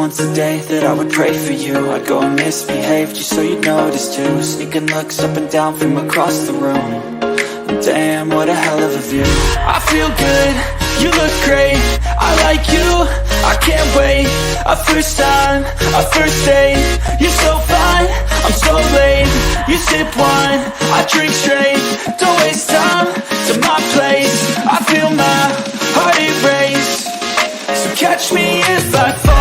once a day that I would pray for you. I'd go and misbehave just so you'd notice too. Sneaking looks up and down from across the room. Damn, what a hell of a view. I feel good, you look great, I like you, I can't wait. A first time, a first date, you're so fine, I'm so late. You sip wine, I drink straight. Don't waste time to my place. I feel my heart erase. So catch me if I fall.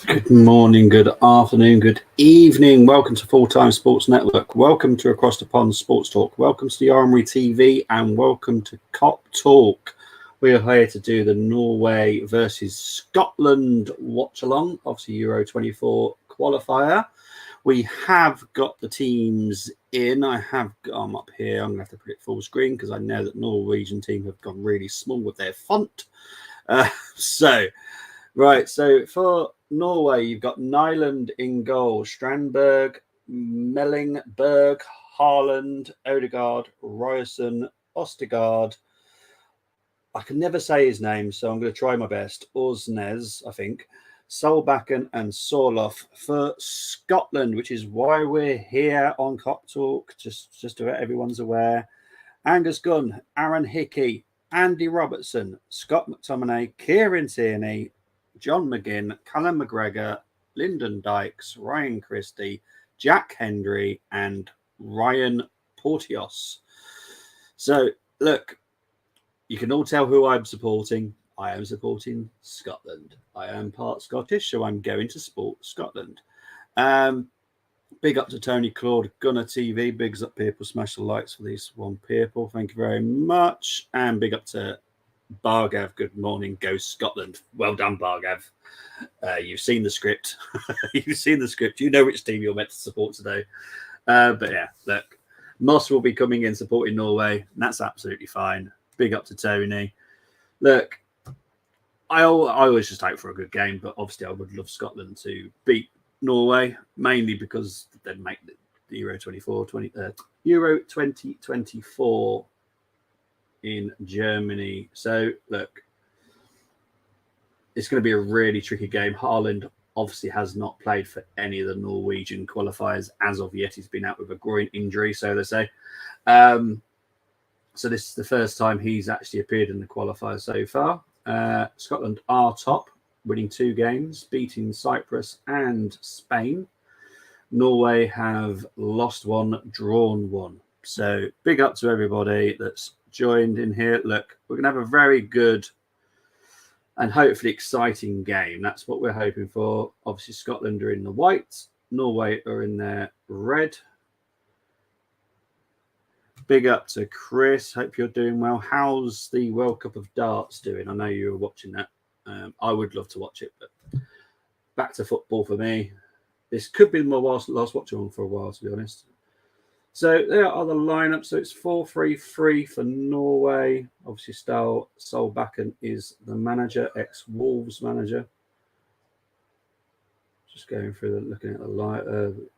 Good morning, good afternoon, good evening. Welcome to Full Time Sports Network. Welcome to Across the Pond Sports Talk. Welcome to the Armory TV and welcome to Cop Talk. We are here to do the Norway versus Scotland Watchalong, obviously Euro 24 qualifier. We have got the teams in. I'm up here. I'm going to have to put it full screen because I know that Norwegian team have gone really small with their font. So for Norway, you've got Nyland in goal, Strandberg, Mellingberg, Haaland, Odegaard, Ryerson, Ostegard. I can never say his name, so I'm going to try my best. Orsnes, I think. Solbakken and Sorloth for Scotland, which is why we're here on Cop Talk, just so everyone's aware. Angus Gunn, Aaron Hickey, Andy Robertson, Scott McTominay, Kieran Tierney, John McGinn, Callum McGregor, Lyndon Dykes, Ryan Christie, Jack Hendry, and Ryan Porteous. So, look, you can all tell who I'm supporting. I am supporting Scotland. I am part Scottish, so I'm going to support Scotland. Big up to Tony Claude, Gunner TV. Bigs up people. Smash the likes for these one people. Thank you very much. And big up to Bargav, good morning, go Scotland. Well done, Bargav. You've seen the script. You've seen the script. You know which team you're meant to support today. But yeah, look, Moss will be coming in supporting Norway, and that's absolutely fine. Big up to Tony. Look, I always just hope for a good game, but obviously I would love Scotland to beat Norway, mainly because they'd make the Euro 2024 in Germany. So look, it's going to be a really tricky game. Haaland obviously has not played for any of the Norwegian qualifiers as of yet. He's been out with a groin injury, so they say. So this is the first time he's actually appeared in the qualifier so far. Scotland are top, winning 2 games, beating Cyprus and Spain. Norway have lost 1, drawn 1. So big up to everybody that's joined in here. Look, we're going to have a very good and hopefully exciting game. That's what we're hoping for. Obviously, Scotland are in the white. Norway are in their red. Big up to Chris. Hope you're doing well. How's the World Cup of Darts doing? I know you were watching that. I would love to watch it, but back to football for me. This could be my last watch-along for a while, to be honest. So there are the lineups. So it's 4-3-3 for Norway. Obviously, Solbakken is the manager, ex-Wolves manager. Just going through looking at the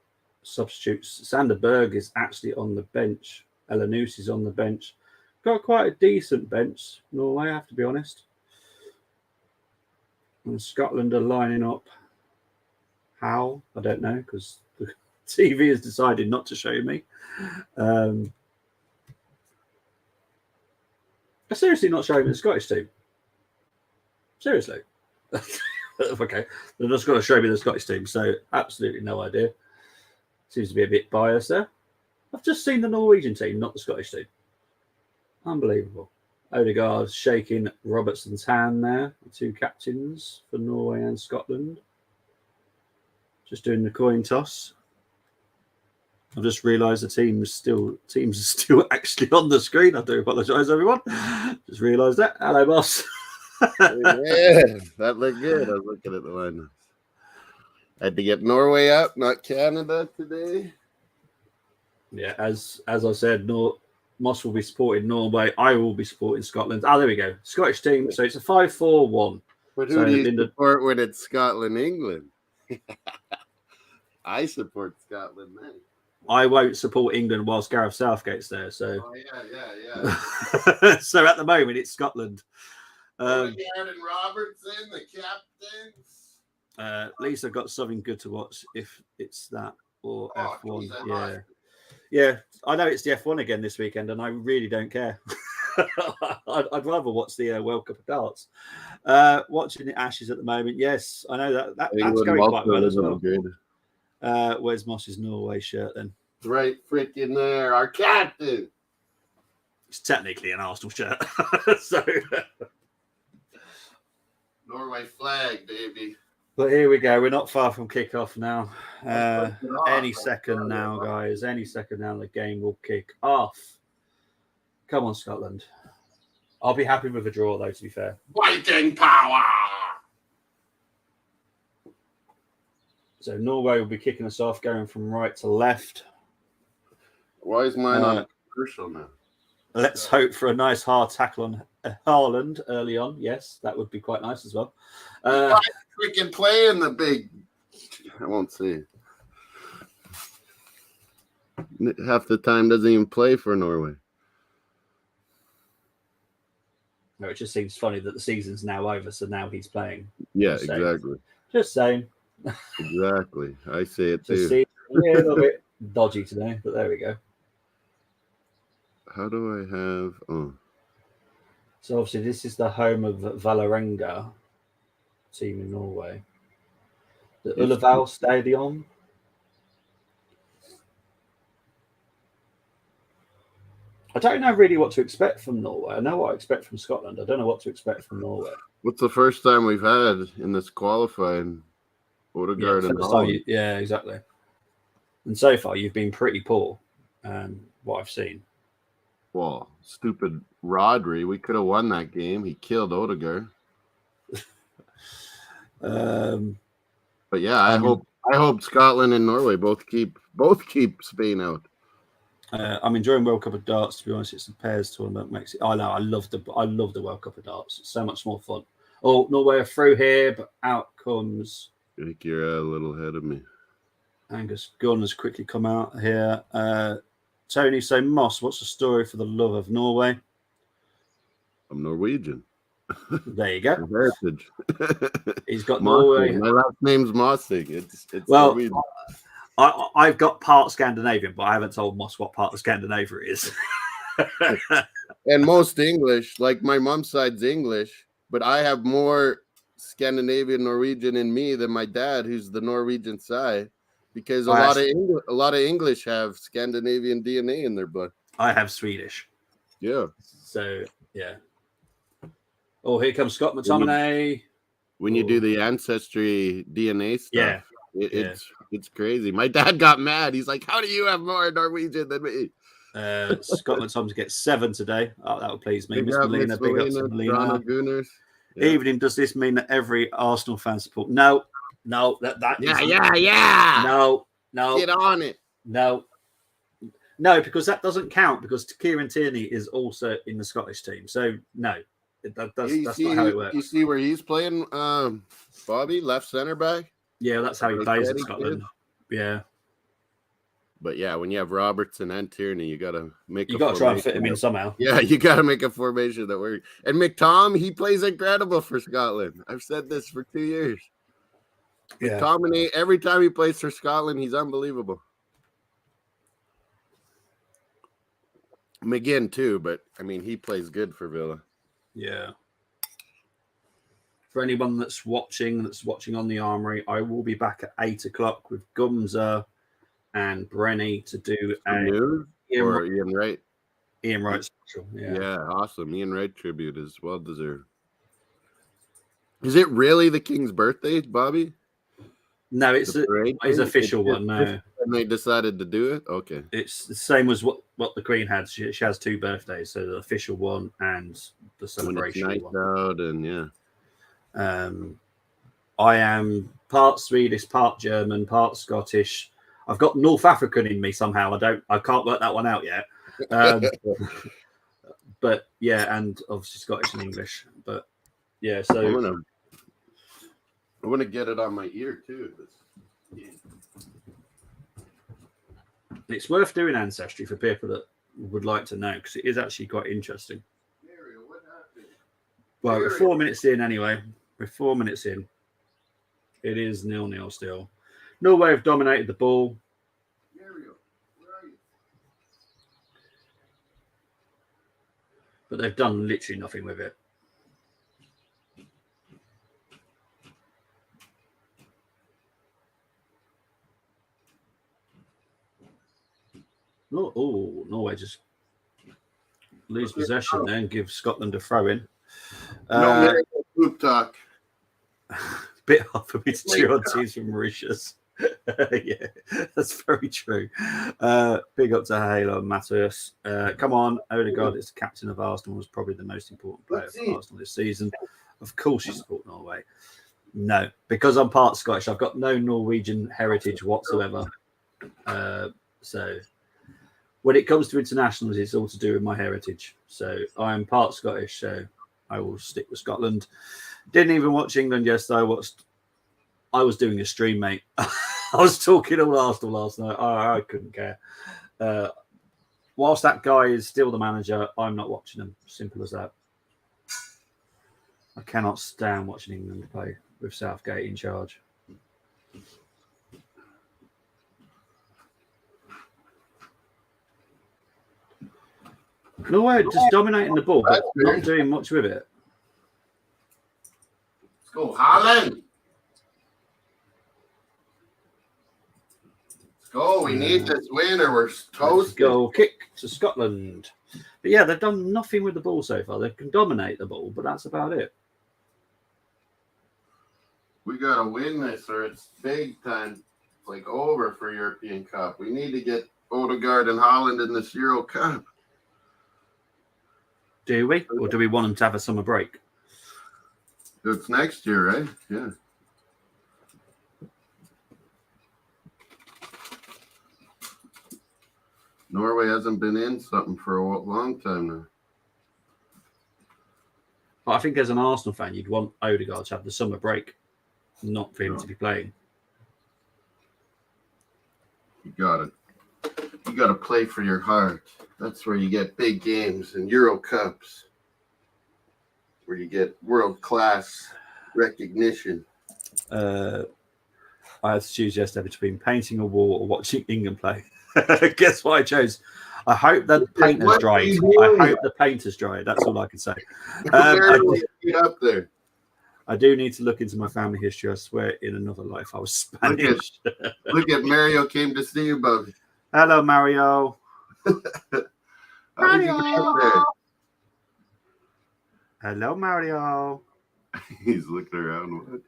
substitutes. Sander Berg is actually on the bench. Elanus is on the bench. Got quite a decent bench, Norway, I have to be honest. And Scotland are lining up. How? I don't know, because the TV has decided not to show me. They're seriously not showing me the Scottish team. Seriously. Okay. They're just going to show me the Scottish team, so absolutely no idea. Seems to be a bit biased there. I've just seen the Norwegian team, not the Scottish team. Unbelievable. Odegaard shaking Robertson's hand there. The 2 captains for Norway and Scotland. Just doing the coin toss. I've just realised the team's still actually on the screen. I do apologise, everyone. Just realised that. Hello, boss. Yeah, that looked good. I was looking at the lineups. I had to get Norway up, not Canada today. Yeah, as I said, Moss will be supporting Norway. I will be supporting Scotland. There we go. Scottish team. So it's a 5-4-1. But who do you support when it's Scotland, England? I support Scotland, man. I won't support England whilst Gareth Southgate's there. So, yeah. So at the moment, it's Scotland. Odegaard and Robertson, the captains. At least I've got something good to watch if it's that or F1. Yeah. I know it's the F1 again this weekend, and I really don't care. I'd rather watch the World Cup of Darts. Watching the Ashes at the moment. Yes, I know that's going quite well as well. Good. Where's Moss's Norway shirt then? It's right freaking there. Our captain. It's technically an Arsenal shirt. So Norway flag, baby. But here we go. We're not far from kickoff now. Any second now, guys. Any second now, the game will kick off. Come on, Scotland. I'll be happy with a draw, though, to be fair. Fighting power! So Norway will be kicking us off, going from right to left. Why is mine on crucial now? Let's hope for a nice hard tackle on Haaland early on. Yes, that would be quite nice as well. Freaking playing the big. I won't see. Half the time doesn't even play for Norway. No, it just seems funny that the season's now over, so now he's playing. Yeah, exactly. Just saying. Exactly. I say it too. A little bit dodgy today, but there we go. How do I have... Oh. So obviously this is the home of Valerenga team in Norway. The Ullevål Stadium. I don't know really what to expect from Norway. I know what I expect from Scotland. I don't know what to expect from Norway. What's the first time we've had in this qualifying? Odegaard and Haaland. Yeah, exactly. And so far, you've been pretty poor, what I've seen. Well, stupid Rodri. We could have won that game. He killed Odegaard. But yeah, I hope Scotland and Norway both keep Spain out. I'm enjoying World Cup of Darts. To be honest, it's the pairs tournament makes it. I know. I love the World Cup of Darts. It's so much more fun. Oh, Norway are through here, but out comes. I think you're a little ahead of me. Angus Gunn has quickly come out here. Tony, so Moss, what's the story for the love of Norway? I'm Norwegian. There you go. Heritage. He's got Mossig. Norway. My last name's Mossig. It's well, Norwegian. I've got part Scandinavian, but I haven't told Moss what part of Scandinavia it is. And most English, like my mom's side's English, but I have more Scandinavian Norwegian in me than my dad, who's the Norwegian side, because a lot of English have Scandinavian DNA in their blood. I have Swedish. Yeah. So yeah. Oh, here comes Scott McTominay. When you do the ancestry DNA stuff, it's crazy. My dad got mad. He's like, "How do you have more Norwegian than me?" Scott McTominay gets 7 today. Oh, that would please me. Miss Melina, big up to Melina. Yeah. Evening, does this mean that every Arsenal fan support? No, that yeah. No. Get on it. No, because that doesn't count because Kieran Tierney is also in the Scottish team. So no, that's not how it works. You see where he's playing, Bobby, left center back. Yeah, that's how he plays in Scotland. Yeah. But yeah, when you have Robertson and Tierney, you got to try and fit him in somehow. Yeah, you got to make a formation that works. And McTom, he plays incredible for Scotland. I've said this for 2 years. Yeah. McTominay, every time he plays for Scotland, he's unbelievable. McGinn too, but I mean, he plays good for Villa. Yeah. For anyone that's watching on the Armory, I will be back at 8 o'clock with Gumza and Brenny to do Ian Wright. Ian Wright special. Yeah, awesome. Ian Wright tribute is well deserved. Is it really the King's birthday, Bobby? No, it's The parade his thing? official one. No, And they decided to do it. Okay. it's the same as what the Queen had. She has 2 birthdays, so the official one and the celebration When it's night one. out and yeah. I am part Swedish, part German, part Scottish. I've got North African in me somehow. I can't work that one out yet. But yeah, and obviously Scottish and English. But yeah, so I want to get it on my ear too. It's worth doing ancestry for people that would like to know, because it is actually quite interesting. What happened? Well, we're 4 minutes in anyway. We're 4 minutes in. It is 0-0 still. Norway have dominated the ball. Where are you? But they've done literally nothing with it. Oh, Norway just lose possession there and give Scotland a throw in. No poop talk. Bit hard for me to cheer on teams from Mauritius. Yeah, that's very true. Big up to Halo and Matthias. Come on, Odegaard is the captain of Arsenal, was probably the most important player for Arsenal this season. Of course you support Norway. No, because I'm part Scottish, I've got no Norwegian heritage whatsoever. So when it comes to internationals, it's all to do with my heritage. So I am part Scottish, so I will stick with Scotland. Didn't even watch England yesterday. I was doing a stream, mate. I was talking all Arsenal last night. I couldn't care. Whilst that guy is still the manager, I'm not watching him. Simple as that. I cannot stand watching England play with Southgate in charge. Norway just dominating the ball, but not doing much with it. Let's go, Holland. Let's go. We need this win or we're toast. Goal kick to Scotland. But yeah, they've done nothing with the ball so far. They can dominate the ball, but that's about it. We got to win this or it's big time, like over for European Cup. We need to get Odegaard and Holland in this Euro Cup. Do we? Or do we want them to have a summer break? It's next year, right? Yeah. Norway hasn't been in something for a long time now. But I think as an Arsenal fan, you'd want Odegaard to have the summer break, not for him to be playing. You got it. You got to play for your heart. That's where you get big games and Euro Cups, where you get world-class recognition. I had to choose yesterday between painting a wall or watching England play. Guess what I chose? I hope the paint has dried. I hope the paint has dried. That's all I can say. Up there. I do need to look into my family history. I swear, in another life, I was Spanish. Look at Mario came to see you, Bubby. Hello, Mario. Mario. Hello, Mario. He's looking around.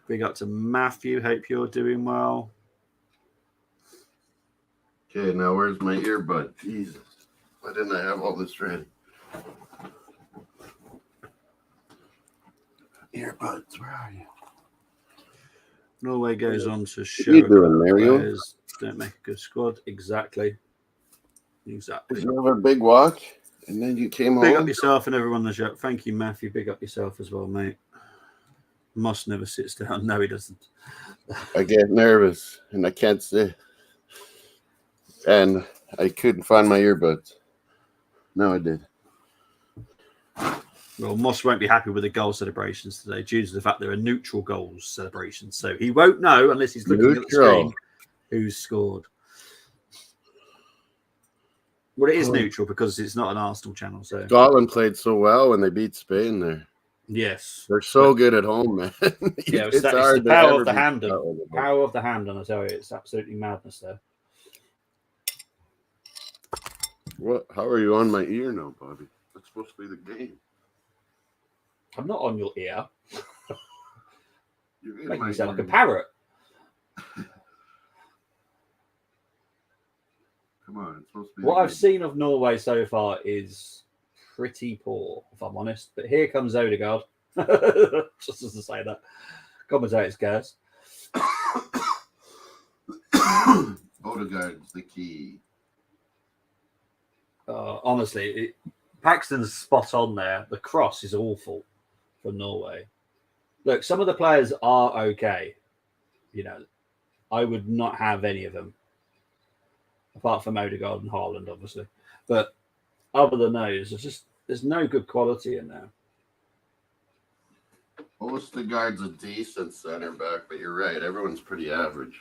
Big up to Matthew. Hope you're doing well. Okay, now where's my earbud? Jesus. Why didn't I have all this ready? Earbuds, where are you? Norway goes on to show you doing, Mario? players don't make a good squad. Exactly. Did you have a big walk? And then you came home? Big up yourself and everyone in the show. Thank you, Matthew. Big up yourself as well, mate. Moss never sits down. No, he doesn't. I get nervous and I can't sit. And I couldn't find my earbuds. No, I did. Well, Moss won't be happy with the goal celebrations today due to the fact there are neutral goals celebrations. So he won't know unless he's looking at the screen who's scored. Well, it is neutral because it's not an Arsenal channel. So Scotland played so well when they beat Spain there. Yes. They're so good at home, man. Yeah, it's the power of the hand. Power of the hand, and I tell you, it's absolutely madness there. What? How are you on my ear now, Bobby? That's supposed to be the game. I'm not on your ear. You're Making you sound like a parrot. Come on, it's supposed to be. What I've seen of Norway so far is pretty poor, if I'm honest. But here comes Odegaard. Just as to say that. Commentators curse. Odegaard's the key. Honestly, Paxton's spot on there. The cross is awful for Norway. Look, some of the players are okay. You know, I would not have any of them, apart from Odegaard and Haaland, obviously. But other than those, there's no good quality in there. Odegaard's a decent center back, but you're right. Everyone's pretty average.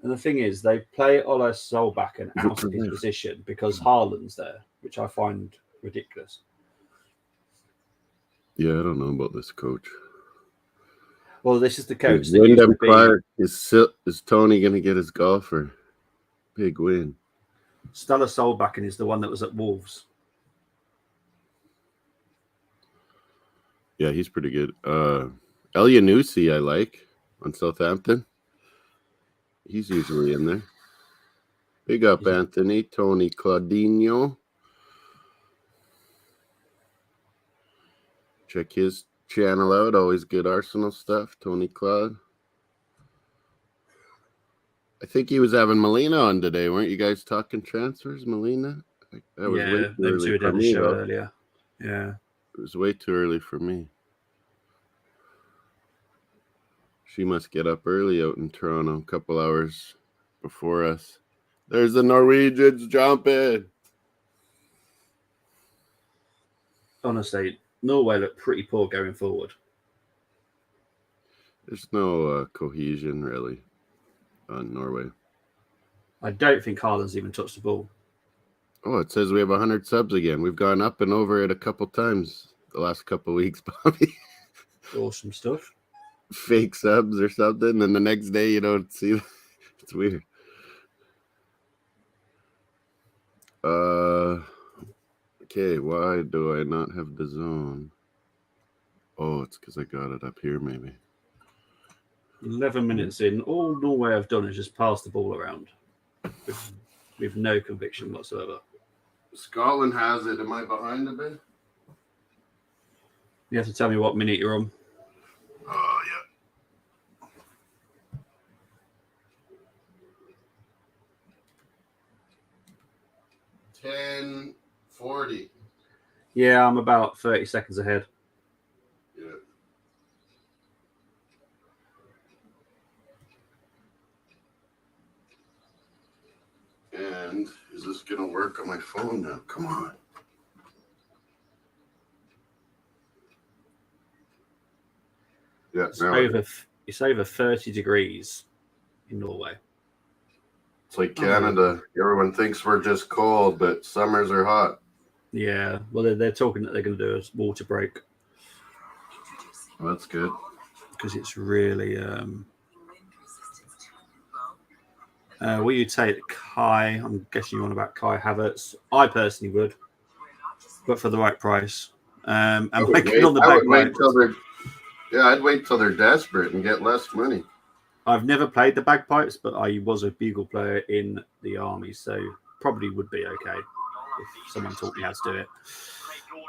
And the thing is, they play Ola Solbakken out of his position because Haaland's there, which I find ridiculous. Yeah, I don't know about this coach. Well, this is the coach. Is Wyndham Clark, is Tony going to get his golfer? Big win. Stella Solbakken is the one that was at Wolves. Yeah, he's pretty good. El Yanusi, I like, on Southampton. He's usually in there. Big up, Anthony. Tony Claudinho. Check his channel out. Always good Arsenal stuff. Tony Claude. I think he was having Molina on today. Weren't you guys talking transfers, Molina? That was way too early for me, earlier. Yeah. It was way too early for me. She must get up early out in Toronto, a couple hours before us. There's the Norwegians jumping. Honestly, Norway look pretty poor going forward. There's no cohesion, really, on Norway. I don't think Haaland's even touched the ball. Oh, it says we have 100 subs again. We've gone up and over it a couple times the last couple weeks, Bobby. Awesome stuff. Fake subs or something, and the next day you don't see them. It's weird. Okay, why do I not have the zone? Oh, it's because I got it up here, maybe. 11 minutes in, all Norway have done is just pass the ball around with no conviction whatsoever. Scotland has it. Am I behind a bit? You have to tell me what minute you're on. Oh, yeah. 10:40. Yeah, I'm about 30 seconds ahead. Yeah. And is this going to work on my phone now? Come on. Yeah, It's over 30 degrees in Norway. It's like Canada. Everyone thinks we're just cold, but summers are hot. Yeah, well, they're talking that they're going to do a water break. Well, that's good. Because it's really... will you take Kai? I'm guessing you want about Kai Havertz. I personally would, but for the right price. And making on the bagpipes. I'd wait till they're desperate and get less money. I've never played the bagpipes, but I was a bugle player in the army, so probably would be okay if someone taught me how to do it.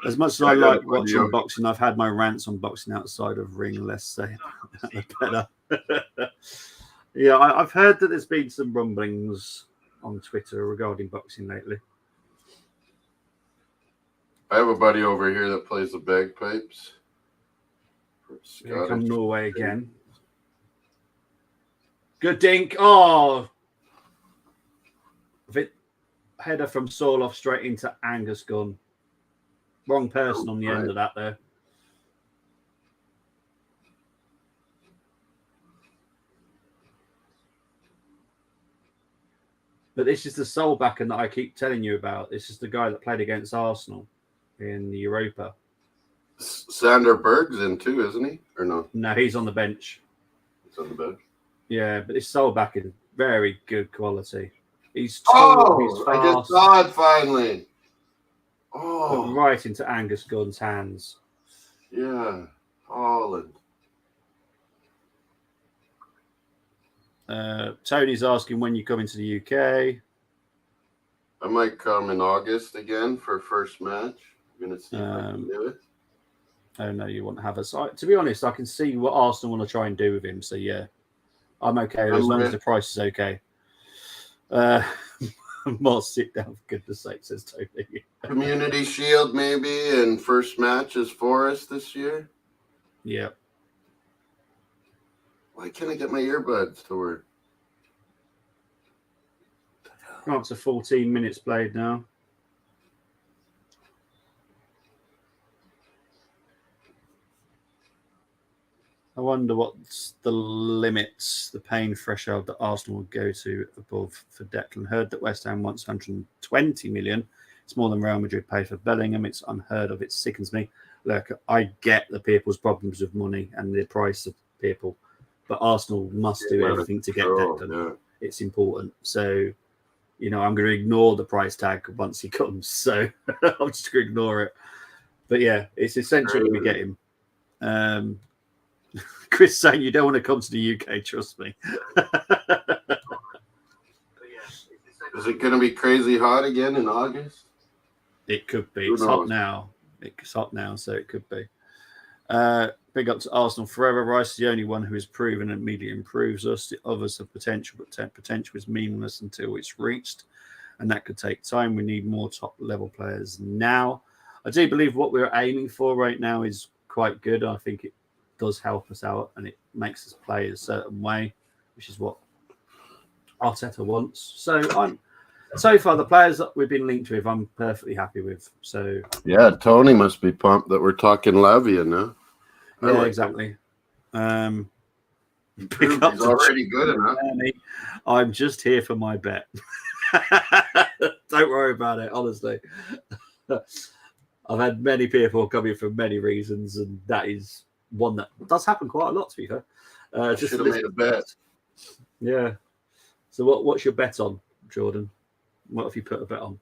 As much as I like watching boxing, I've had my rants on boxing outside of ring, less say the better. Yeah, I've heard that there's been some rumblings on Twitter regarding boxing lately. I have a buddy over here that plays the bagpipes. Here come Norway again. Good dink. Oh! Header from Sorloth straight into Angus Gunn. Wrong person on the end of that there. But this is the Solbakken that I keep telling you about. This is the guy that played against Arsenal in the Europa. Sander Berg's in too, isn't he? Or no? No, he's on the bench. He's on the bench. Yeah, but this Solbakken, very good quality. He's tall, he's fast. I just saw it finally. Oh, right into Angus Gunn's hands. Yeah, Holland. Tony's asking when you come into the UK. I might come in August again for first match. I'm gonna see if I can do it. Oh no, you want to have us. To be honest, I can see what Arsenal want to try and do with him. So yeah, I'm okay as long as the price is okay. More sit down for goodness sake, says Toby. Community Shield maybe, and first match is Forest this year. Yeah. Why can't I get my earbuds to work? Up to 14 minutes played now. I wonder what's the limits, the pain threshold that Arsenal would go to above for Declan. Heard that West Ham wants 120 million. It's more than Real Madrid paid for Bellingham. It's unheard of. It sickens me. Look, I get the people's problems with money and the price of people, but Arsenal must do everything to get Declan. Yeah. It's important. So, you know, I'm going to ignore the price tag once he comes. So I'm just going to ignore it. But yeah, it's essential that we get him. Chris saying you don't want to come to the UK, trust me. Is it going to be crazy hot again in August? It could be. It's hot now. It's hot now, so it could be. Big up to Arsenal forever. Rice is the only one who has proven and immediately improves us. The others have potential, but potential is meaningless until it's reached, and that could take time. We need more top-level players now. I do believe what we're aiming for right now is quite good. I think it does help us out, and it makes us play a certain way, which is what Arteta wants. So far, the players that we've been linked with, I'm perfectly happy with. So yeah, Tony must be pumped that we're talking Lavia now. Yeah, exactly. He's already good enough. I'm just here for my bet. Don't worry about it, honestly. I've had many people come here for many reasons, and that is one that does happen quite a lot, to be fair. Just should have made a bet. Yeah. So what's your bet on, Jordan? What have you put a bet on?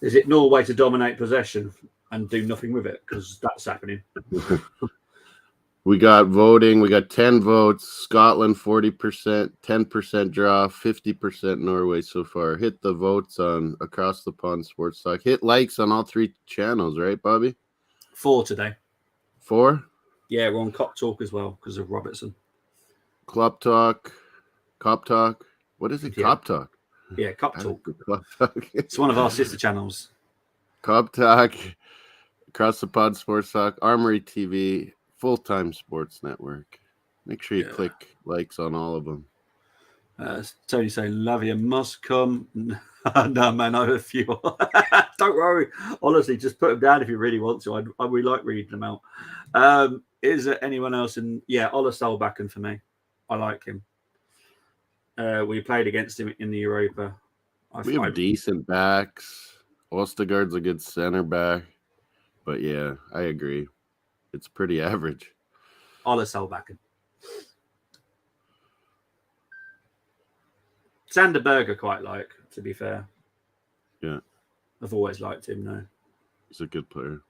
Is it Norway to dominate possession and do nothing with it? Because that's happening. We got voting. We got 10 votes. Scotland 40%, 10% draw, 50% Norway so far. Hit the votes on Across the Pond Sports Talk. Hit likes on all 3 channels, right, Bobby? 4 today. 4? Yeah, we're on Cop Talk as well because of Robertson. Cop Talk. What is it? Yeah. Cop Talk. Yeah, Cop Talk. Cop Talk. It's one of our sister channels. Cop Talk, Across the Pod Sports Talk, Armory TV, Full-Time Sports Network. Make sure you click likes on all of them. Tony saying Lavia must come. No, man, I have a few. Don't worry. Honestly, just put them down if you really want to. We like reading them out. Is there anyone else in? Yeah, Ola Solbakken for me. I like him. We played against him in the Europa. We have decent backs. Ostergaard's a good center back. But yeah, I agree. It's pretty average. Ola Solbakken. Sander Berger quite like, to be fair. Yeah. I've always liked him, though. He's a good player.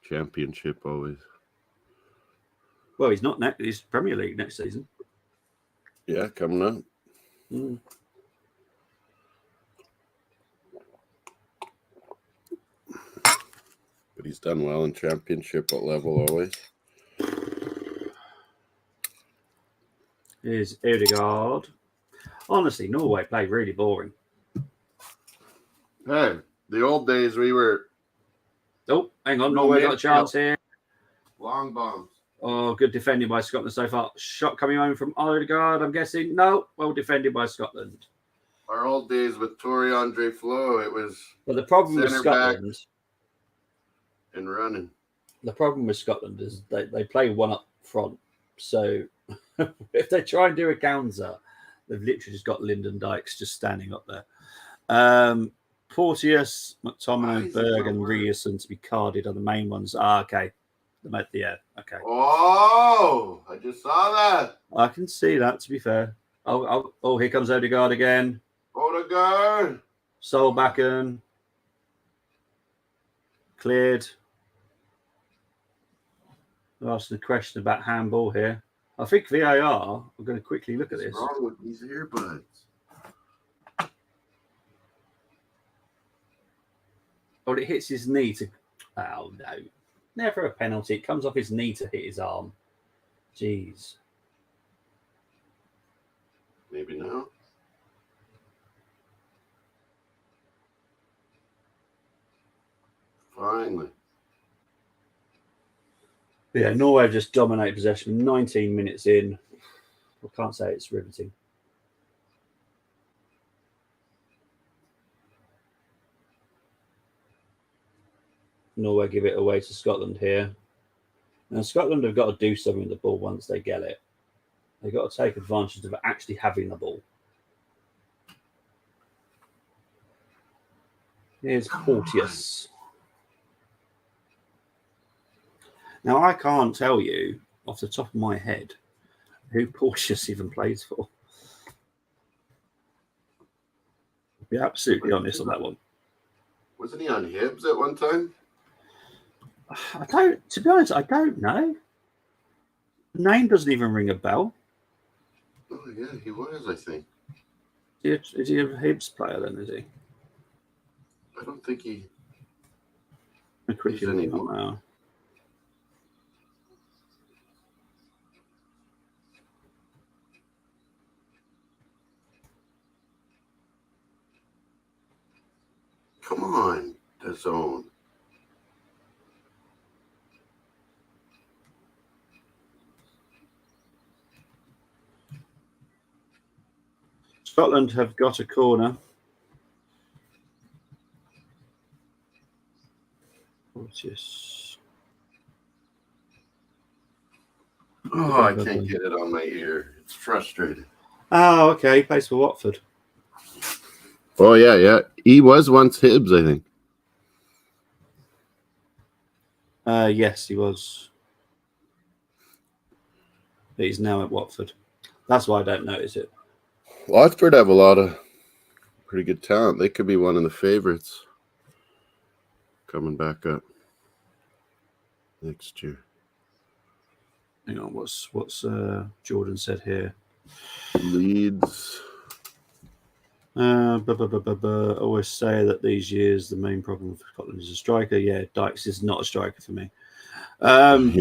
Championship always. Well, he's not next. He's Premier League next season. Yeah, coming up. Mm. But he's done well in championship level always. Here's Odegaard. Honestly, Norway played really boring. Hey, the old days we were... Oh, hang on. Norway got a chance here. Long bombs. Oh, good defending by Scotland so far. Shot coming home from Odegaard, I'm guessing. No, well defended by Scotland. Our old days with Tori Andre Flo, it was... But the problem with Scotland... and running. The problem with Scotland is they play one up front. So if they try and do a counter, they've literally just got Lyndon Dykes just standing up there. Porteous, McTominay, Berg, and Ryerson to be carded are the main ones. Okay. Yeah, okay. Oh, I just saw that. I can see that, to be fair. Oh, here comes Odegaard again. Odegaard. Solbakken. Cleared. They're asking a question about handball here. I think VAR, we're going to quickly look at this. What's wrong with these earbuds? Or it hits his knee to. Oh no, never a penalty. It comes off his knee to hit his arm. Jeez. Maybe now. Finally. Yeah, Norway just dominate possession. 19 minutes in. I can't say it's riveting. Norway give it away to Scotland here. Now, Scotland have got to do something with the ball once they get it. They've got to take advantage of actually having the ball. Here's Porteous. Now, I can't tell you off the top of my head who Porteous even plays for. I'll be absolutely honest on that one. Wasn't he on Hibs at one time? To be honest, I don't know. The name doesn't even ring a bell. Oh, yeah, he was, I think. Is he a Hibs player then, is he? I don't think he... He's anymore. Now. Come on, the zone. Scotland have got a corner. Porteous. Oh, I can't get it on my ear. It's frustrating. Oh, okay. He plays for Watford. Oh, yeah. He was once Hibs, I think. Yes, he was. But he's now at Watford. That's why I don't notice it. Watford have a lot of pretty good talent. They could be one of the favorites coming back up next year. Hang on, what's Jordan said here? Leeds. Always say that these years the main problem for Scotland is a striker. Yeah, Dykes is not a striker for me.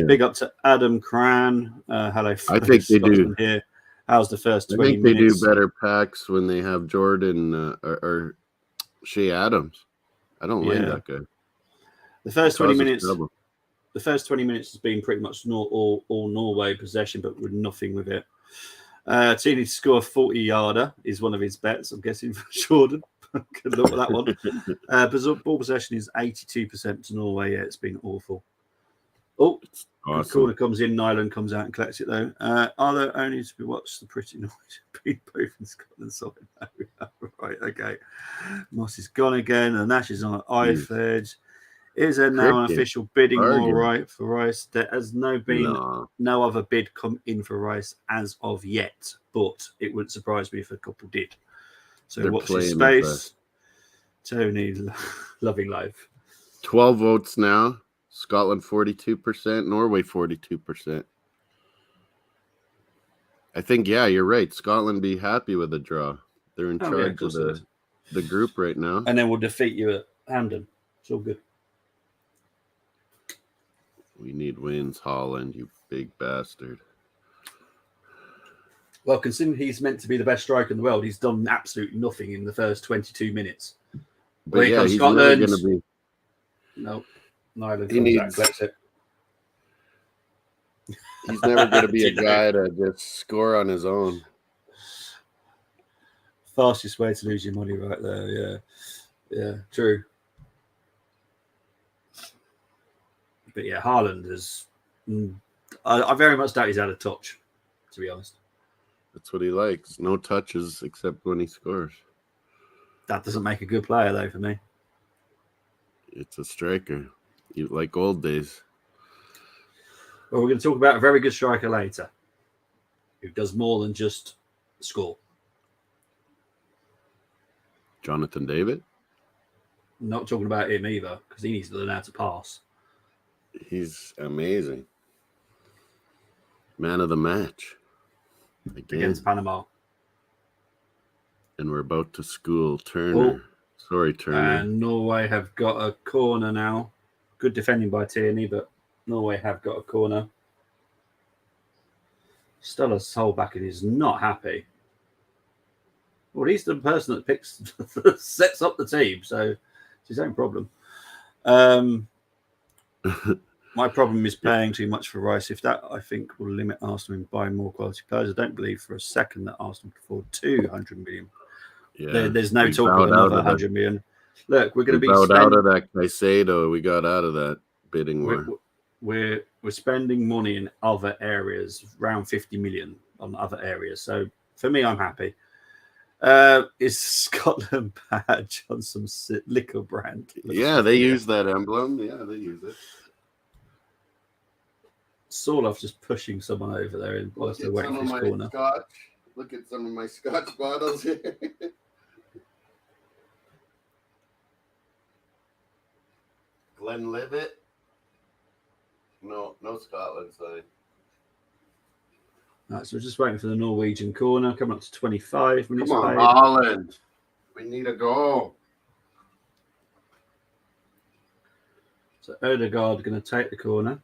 Big up to Adam Cran. Hello, I think they do. Here. How's the first 20 minutes? I think they do better packs when they have Jordan or Shea Adams. I don't like that guy. The first 20 minutes. Trouble. The first 20 minutes has been pretty much all Norway possession, but with nothing with it. Team to score a 40-yarder is one of his bets, I'm guessing, for Jordan. Good luck with that one. Ball possession is 82% to Norway. Yeah, it's been awful. Oh, awesome. The corner comes in. Nyland comes out and collects it, though. Are there only to be watched the pretty Norway beat both in Scotland? Sorry. Right, okay. Moss is gone again. And Nash is on Ifed. Is there now an official bidding war right for Rice? There has no other bid come in for Rice as of yet, but it wouldn't surprise me if a couple did. So watch this space. Tony, loving life. 12 votes now. Scotland 42%, Norway 42%. I think, yeah, you're right. Scotland be happy with a draw. They're in charge of the group right now. And then we'll defeat you at Hampden. It's all good. We need wins, Holland, you big bastard. Well, considering he's meant to be the best striker in the world, he's done absolutely nothing in the first 22 minutes. But yeah, he's never going to be... No, neither comes out and collects it. He's never going to be a guy to just score on his own. Fastest way to lose your money right there, yeah. Yeah, true. But yeah, Haaland is... I very much doubt he's out of touch, to be honest. That's what he likes. No touches except when he scores. That doesn't make a good player, though, for me. It's a striker. You like old days. Well, we're going to talk about a very good striker later who does more than just score. Jonathan David? I'm not talking about him either, because he needs to learn how to pass. He's amazing. Man of the match. Against Panama. And we're about to school Turner. Sorry, Turner. And Norway have got a corner now. Good defending by Tierney, but Norway have got a corner. Stella's holdback is not happy. Well, he's the person that picks, sets up the team, so it's his own problem. My problem is paying too much for Rice. If that, I think, will limit Arsenal in buying more quality players. I don't believe for a second that Arsenal can afford 200 million. Yeah, there's no talk of another 100 million. Look, we're going to be bowed out of that Caicedo. We got out of that bidding war. We're spending money in other areas, around 50 million on other areas. So for me, I'm happy. Is Scotland badge on some liquor brand? Yeah, they use that emblem. Yeah, they use it. Sorloff just pushing someone over there in whilst they're waiting for his corner. Look at some of my Scotch bottles here. Glenlivet. No Scotland side. Right, so we're just waiting for the Norwegian corner. Coming up to 25 minutes. Come on, Holland. We need a goal. So Odegaard going to take the corner.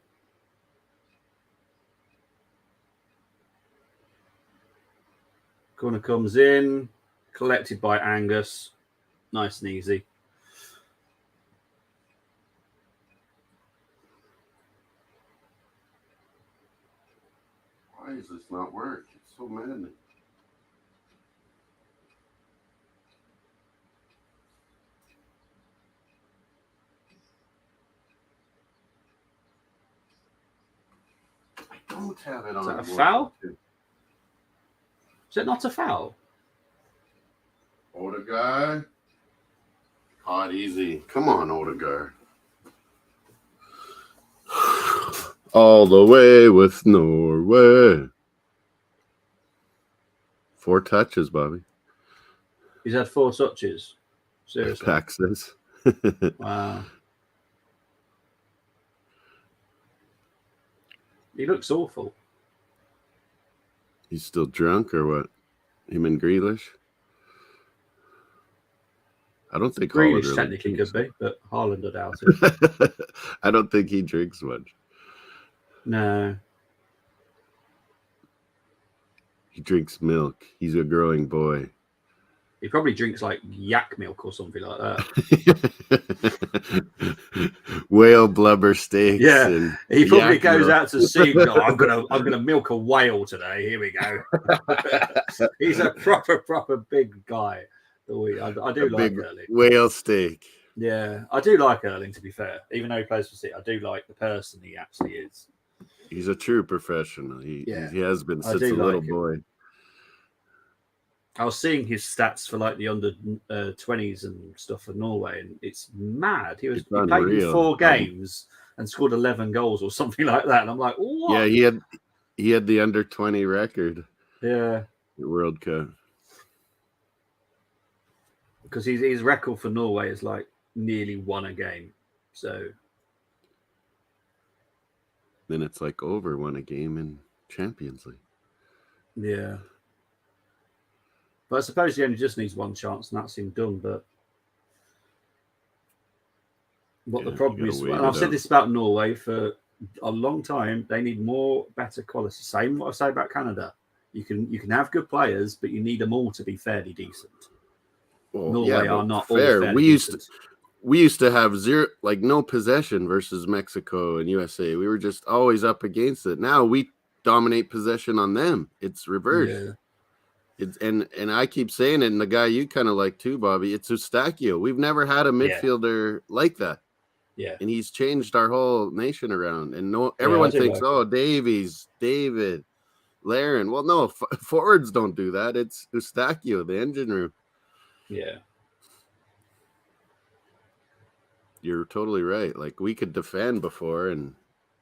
Corner comes in, collected by Angus. Nice and easy. Why does this not work? It's so maddening. I don't have it on. Is that a foul? Is it not a foul? Odegaard. Caught easy. Come on, Odegaard. All the way with Norway. 4 touches, Bobby. He's had 4 touches. Seriously. Pack says. Wow. He looks awful. He's still drunk or what? Him and Grealish? I don't think Grealish really technically could be, but Haaland would doubt it. I don't think he drinks much. No. He drinks milk. He's a growing boy. He probably drinks like yak milk or something like that. Whale blubber steaks. Yeah, he probably goes milk. out to sea. No, I'm gonna milk a whale today. Here we go. He's a proper big guy. I do like Erling. Whale steak. Yeah, I do like Erling. To be fair, even though he plays for City, I do like the person he actually is. He's a true professional. He has been since a little boy. I was seeing his stats for like the under 20s and stuff for Norway, and it's mad. He played in 4 games and scored 11 goals or something like that. And I'm like, what? Yeah, he had the under 20 record. Yeah, the World Cup. Because his record for Norway is like nearly 1 a game. So then it's like over 1 a game in Champions League. Yeah. But I suppose he only just needs 1 chance, and that's him done. But what the problem is, and I've said this about Norway for a long time, they need better quality. Same what I say about Canada. You can have good players, but you need them all to be fairly decent. Well, Norway are not fair. All we used to have no possession versus Mexico and USA. We were just always up against it. Now we dominate possession on them. It's reversed. Yeah. And I keep saying it, and the guy you kind of like too, Bobby, it's Eustachio. We've never had a midfielder like that. Yeah. And he's changed our whole nation around. And everyone thinks, Davies, David, Laren. Well, no, forwards don't do that. It's Eustachio, the engine room. Yeah. You're totally right. Like, we could defend before and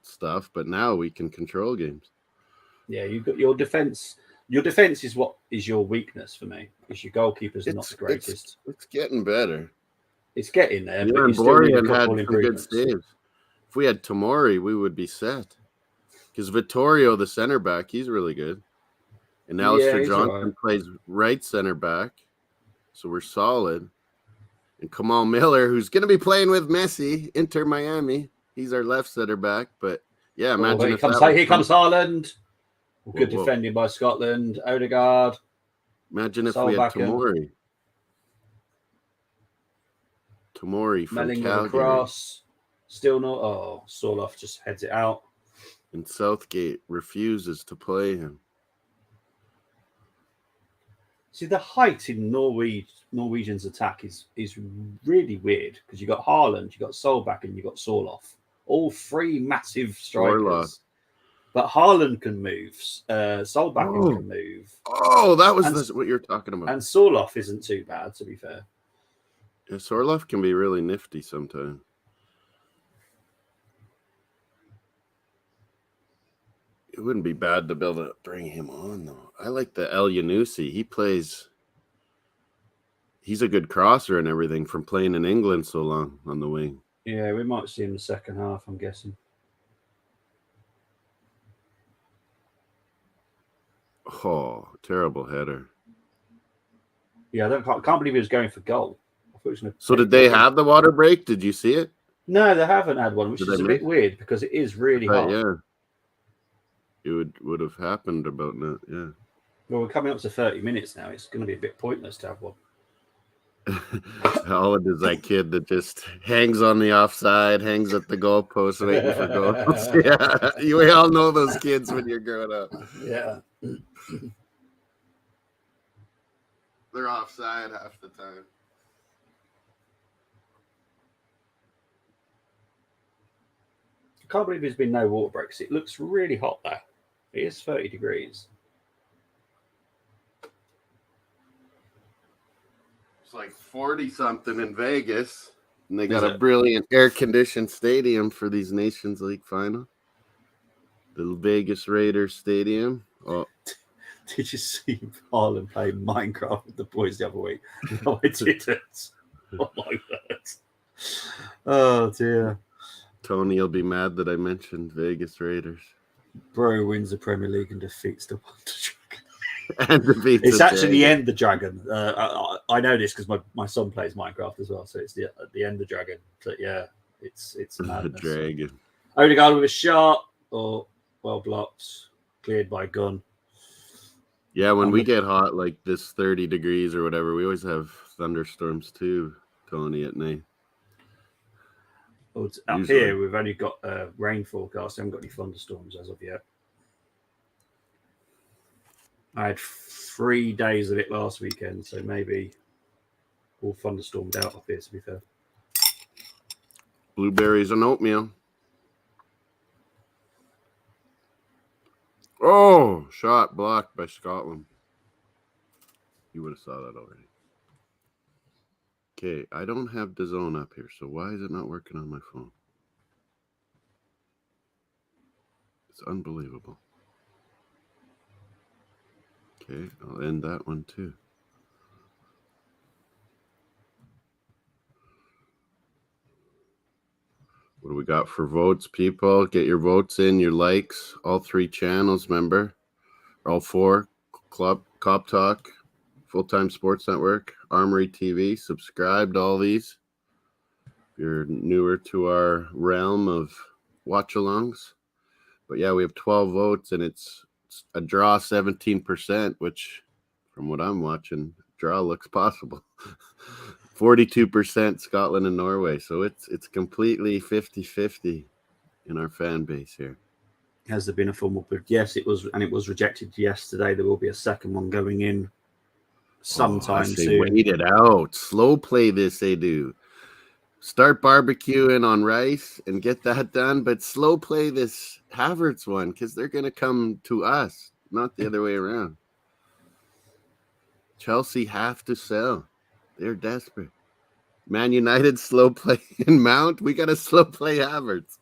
stuff, but now we can control games. Yeah, you've got your defense. Your defense is what is your weakness for me. Because your goalkeeper's not the greatest. It's getting better. It's getting there. Yeah, but Borian had some good saves. If we had Tomori, we would be set. Because Vittorio, the center back, he's really good. And Alistair Johnson plays right center back. So we're solid. And Kamal Miller, who's going to be playing with Messi, Inter Miami. He's our left center back. But yeah, imagine here if comes Haaland. Good defending by Scotland. Odegaard. Imagine if we had Solbakken. Tomori from Melling Calgary. with a cross. Still not. Oh, Sorloth just heads it out. And Southgate refuses to play him. See, the height in Norwegian's attack is really weird because you got Haaland, you got Solbakken, and you got Sorloth. All three massive strikers. Sorloth. But Haaland can move. Solbakken can move. Oh, that was what you're talking about. And Sorloth isn't too bad, to be fair. Yeah, Sorloth can be really nifty sometimes. It wouldn't be bad to be able to bring him on, though. I like the El Yunusi. He's a good crosser and everything from playing in England so long on the wing. Yeah, we might see him in the second half, I'm guessing. Oh, terrible header. Yeah, I can't believe he was going for goal. So did they have the water break? Did you see it? No, they haven't had one, which is a bit weird because it is really hot. Yeah. It would have happened about that, yeah. Well, we're coming up to 30 minutes now. It's going to be a bit pointless to have one. Holland is that kid that just hangs on the offside, hangs at the goalpost waiting for goals. Yeah, we all know those kids when you're growing up. Yeah. They're offside half the time. I can't believe there's been no water breaks. It looks really hot there. It is 30 degrees. It's like 40-something in Vegas. And they got a brilliant air-conditioned stadium for these Nations League final. The Vegas Raiders Stadium. Oh. Did you see Haaland play Minecraft with the boys the other week? No, I didn't. Oh, my word. Oh, dear. Tony will be mad that I mentioned Vegas Raiders. Bro wins the Premier League and defeats the Wonder Dragon. And defeats it's actually the End the Dragon. I know this because my son plays Minecraft as well, so it's the End the Dragon. So yeah, it's madness. The dragon. Odegaard with a shot, or well blocked, cleared by Gunn. Yeah, when we get hot like this, 30 degrees or whatever, we always have thunderstorms too, Tony, at night. Well, up here, we've only got rain forecast. I haven't got any thunderstorms as of yet. I had 3 days of it last weekend, so maybe all thunderstormed out up here, to be fair. Blueberries and oatmeal. Oh, shot blocked by Scotland. You would have saw that already. Okay, I don't have DAZN up here, so why is it not working on my phone? It's unbelievable. Okay, I'll end that one too. What do we got for votes, people? Get your votes in, your likes. All 3 channels, remember? All 4. Cop Talk, Full-Time Sports Network, Armory TV. Subscribe to all these. If you're newer to our realm of watch-alongs. But yeah, we have 12 votes, and it's a draw 17%, which, from what I'm watching, draw looks possible. 42% Scotland and Norway. So it's completely 50-50 in our fan base here. Has there been a formal bid? Yes, it was, and it was rejected yesterday. There will be a second one going in sometime soon. Wait it out. Slow play this, they do. Start barbecuing on rice and get that done, but slow play this Havertz one because they're going to come to us, not the other way around. Chelsea have to sell. They're desperate. Man United slow play in Mount. We got to slow play Havertz.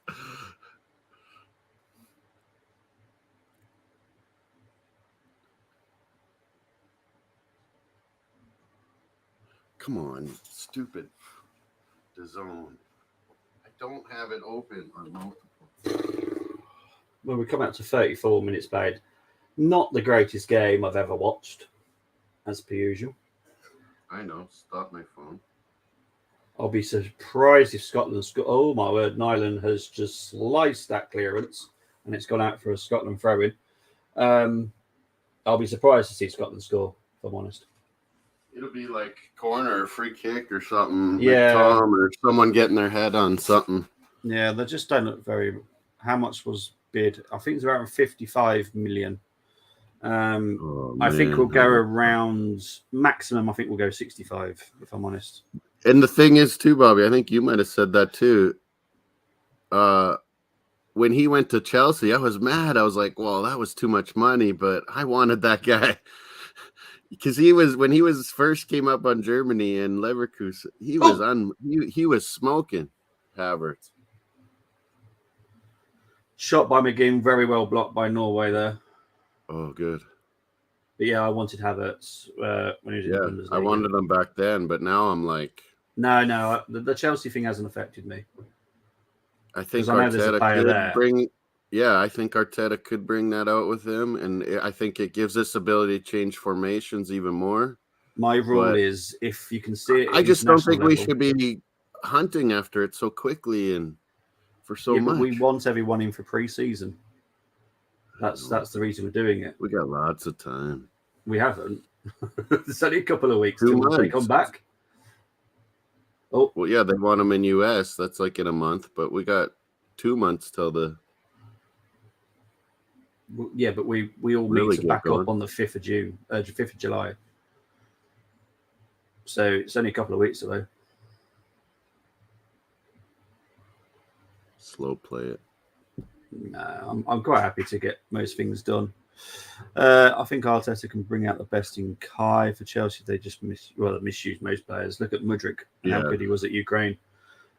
Come on, stupid DAZN. I don't have it open on multiple. Well, we come out to 34 minutes played. Not the greatest game I've ever watched, as per usual. I know. Stop my phone. I'll be surprised if Scotland's got. Oh my word! Nyland has just sliced that clearance, and it's gone out for a Scotland throw-in. I'll be surprised to see Scotland score, if I'm honest. It'll be like corner, free kick, or something. Yeah, Tom or someone getting their head on something. Yeah, they just don't look very. How much was bid? I think it's around 55 million. I think we'll go around maximum. I think we'll go 65, if I'm honest. And the thing is, too, Bobby, I think you might have said that too. When he went to Chelsea, I was mad. I was like, well, that was too much money, but I wanted that guy. Because when he was first came up on Germany and Leverkusen, he was smoking Havertz. Shot by McGinn, very well blocked by Norway there. Oh, good. But yeah, I wanted Havertz when he was in the Bundesliga. I wanted him back then, but now I'm like, no, the Chelsea thing hasn't affected me. I think Arteta could bring. Yeah, I think Arteta could bring that out with him, and I think it gives us ability to change formations even more. My rule is if you can see it. I just don't think we should be hunting after it so quickly and for so much. But we want everyone in for pre-season. That's the reason we're doing it. We got lots of time. We haven't. It's only a couple of weeks till they come back. Oh, well, yeah, they want them in US. That's like in a month, but we got 2 months till the. Yeah, but we all really need to back up on the 5th of June, 5th of July. So it's only a couple of weeks away. Slow play it. No, I'm quite happy to get most things done. I think Arteta can bring out the best in Kai for Chelsea. They just misuse most players. Look at Mudryk and how good he was at Ukraine.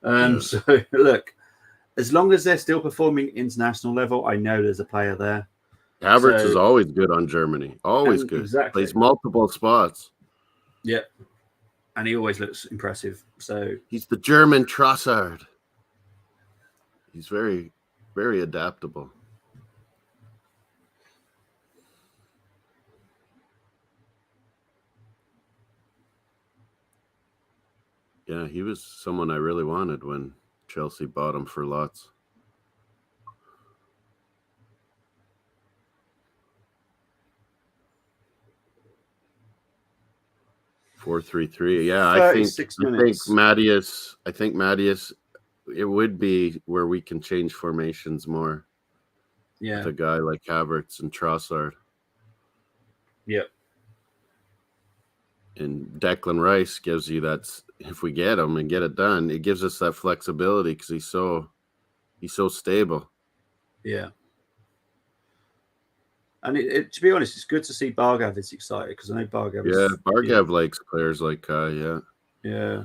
So look, as long as they're still performing international level, I know there's a player there. Havertz is always good on Germany. Always good. Exactly. Plays multiple spots. Yeah. And he always looks impressive. So he's the German Trossard. He's very, very adaptable. Yeah, he was someone I really wanted when Chelsea bought him for lots. (4-3-3). Yeah, I think Mattias. It would be where we can change formations more. Yeah, with a guy like Havertz and Trossard. Yep. And Declan Rice gives you that. If we get him and get it done, it gives us that flexibility because he's so stable. Yeah. And to be honest, it's good to see Bargav is excited because I know Bargav. Likes players like Kai. Yeah.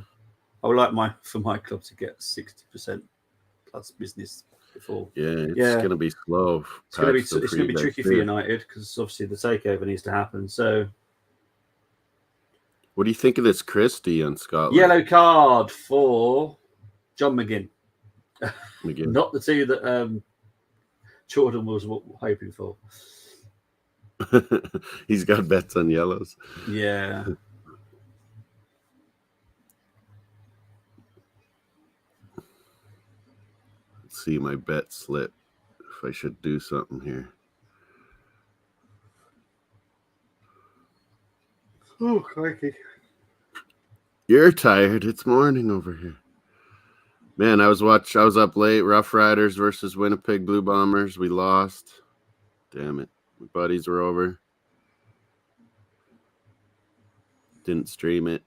I would like for my club to get 60% plus business before. Yeah, it's going to be slow. It's going to be tricky for United because obviously the takeover needs to happen. So, what do you think of this Christie on Scotland? Yellow card for John McGinn. Not the two that Jordan was hoping for. He's got bets on yellows. Yeah. Let's see my bet slip if I should do something here. Oh, crikey. You're tired. It's morning over here. Man, I was up late. Rough Riders versus Winnipeg Blue Bombers. We lost. Damn it. My buddies were over. Didn't stream it.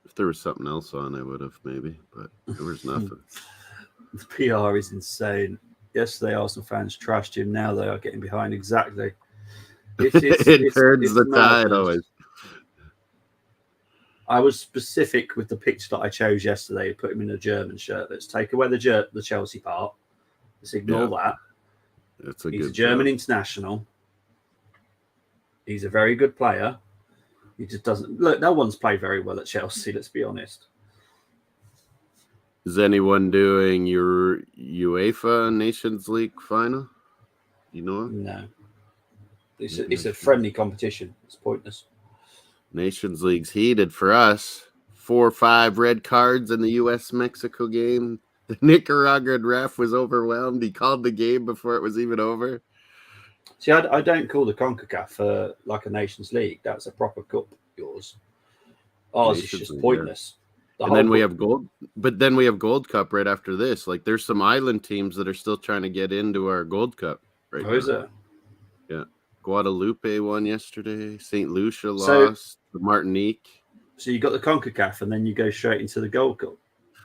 If there was something else on, I would have maybe, but there was nothing. The PR is insane. Yesterday, Arsenal fans trashed him. Now they are getting behind. Exactly. It turns the tide always. I was specific with the picture that I chose yesterday. Put him in a German shirt. Let's take away the Chelsea part. Let's ignore that. He's a German international. He's a very good player. He just doesn't look. No one's played very well at Chelsea. Let's be honest. Is anyone doing your UEFA Nations League final? You know? No. It's a friendly competition. It's pointless. Nations League's heated for us. 4 or 5 red cards in the U.S.-Mexico game. The Nicaraguan ref was overwhelmed. He called the game before it was even over. See, I don't call the CONCACAF like a Nations League. That's a proper cup, yours. Ours is just pointless. Yeah. And then we have gold, but then we have Gold Cup right after this. Like, there's some island teams that are still trying to get into our Gold Cup right now. Is it? Yeah. Guadalupe won yesterday. St. Lucia lost. Martinique. So you got the CONCACAF, and then you go straight into the Gold Cup.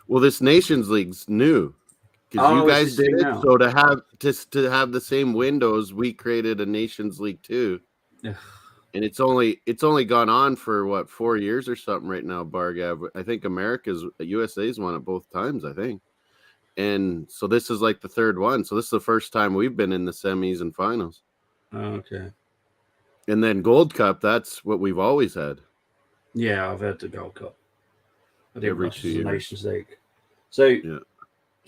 Well, this Nations League's new because you guys did it. Now? So to have the same windows, we created a Nations League too. And it's only gone on for what, 4 years or something right now, Bargav. I think USA's won it both times, I think. And so this is like the third one. So this is the first time we've been in the semis and finals. Okay. And then Gold Cup, that's what we've always had. Yeah, I've had the Gold Cup. I didn't every 2 years. Nations League.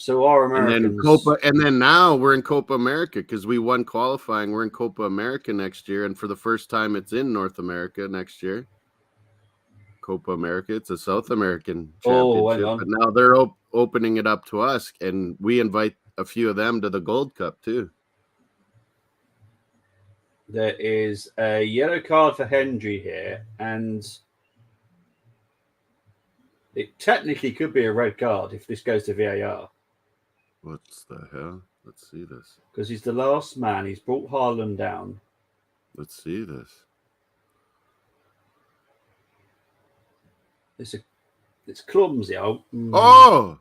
So our Americans, and then now we're in Copa America because we won qualifying. We're in Copa America next year, and for the first time, it's in North America next year. Copa America, it's a South American championship, but now they're opening it up to us, and we invite a few of them to the Gold Cup too. There is a yellow card for Hendry here, and it technically could be a red card if this goes to VAR. What's the hell? Let's see this. Because he's the last man. He's brought Haaland down. Let's see this. It's clumsy. Oh!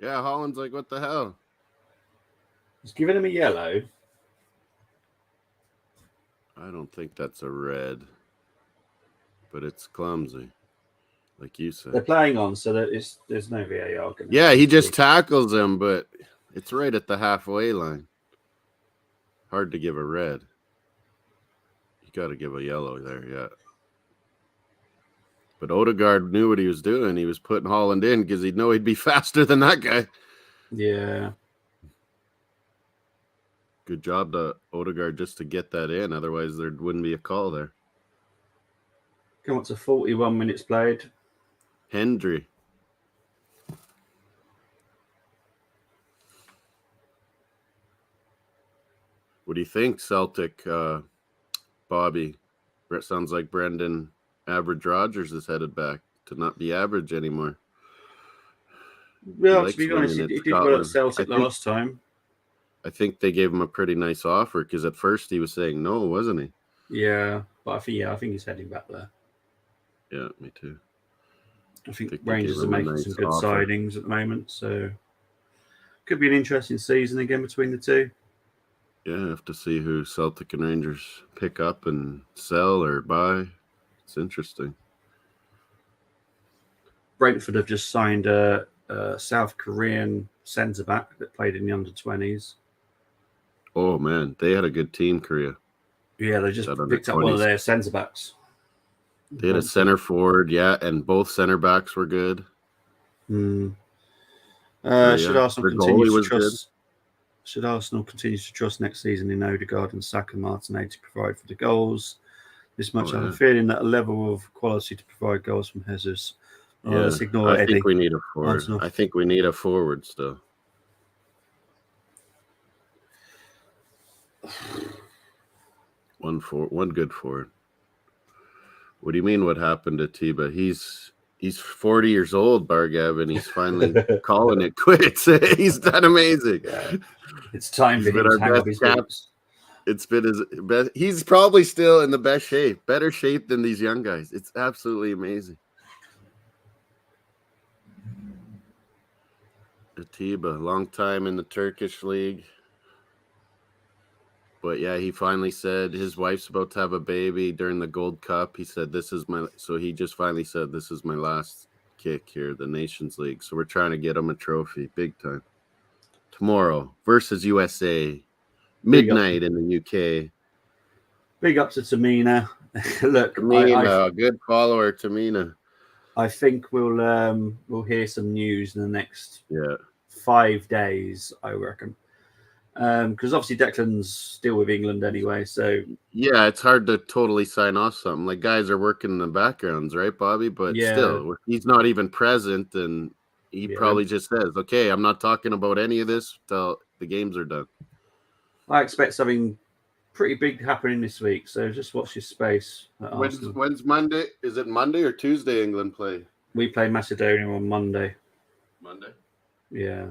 Yeah, Haaland's like, what the hell? He's giving him a yellow. I don't think that's a red, but it's clumsy. Like you said, they're playing on, so that there's no VAR. Yeah, he just tackles him, but it's right at the halfway line. Hard to give a red. You got to give a yellow there, yeah. But Odegaard knew what he was doing. He was putting Haaland in because he'd know he'd be faster than that guy. Yeah. Good job to Odegaard just to get that in. Otherwise, there wouldn't be a call there. Come up to 41 minutes played. Hendry. What do you think, Celtic, Bobby? It sounds like Brendan Average Rogers is headed back to not be average anymore. Well, to be honest, he did well at Celtic last time. I think they gave him a pretty nice offer because at first he was saying no, wasn't he? Yeah, but I think he's heading back there. Yeah, me too. I think Rangers are making some good signings at the moment, so could be an interesting season again between the two. Yeah, I have to see who Celtic and Rangers pick up and sell or buy. It's interesting. Brentford have just signed a South Korean centre back that played in the under-20s. Oh man, they had a good team, Korea. Yeah, they just picked up one of their centre backs. They had a center forward, yeah, and both center backs were good. Should Arsenal continue to trust next season in Odegaard and Saka Martinez to provide for the goals? This much I have a feeling that a level of quality to provide goals from Jesus. Let's ignore I Eddie. think we need a forward. I think we need a forward still. One good forward. What do you mean? What happened to Tiba? He's 40 years old, Bargav, and he's finally calling it quits. He's done amazing. Yeah. It's time for him to hang up his boots. It's been his best. He's probably still in the best shape, better shape than these young guys. It's absolutely amazing. Atiba, long time in the Turkish league. But yeah, he finally said his wife's about to have a baby during the Gold Cup. He said, he just finally said, this is my last kick here, the Nations League. So we're trying to get him a trophy big time. Tomorrow versus USA, midnight in the UK. Big up to Tamina. Look, Tamina, good follower, Tamina. I think we'll hear some news in the next 5 days, I reckon. Because obviously Declan's still with England anyway, so yeah, it's hard to totally sign off something. Like guys are working in the backgrounds, right, Bobby? But yeah, still, he's not even present, and he probably just says, "Okay, I'm not talking about any of this till the games are done." I expect something pretty big happening this week, so just watch your space. When's Monday? Is it Monday or Tuesday England play? We play Macedonia on Monday. Monday? Yeah.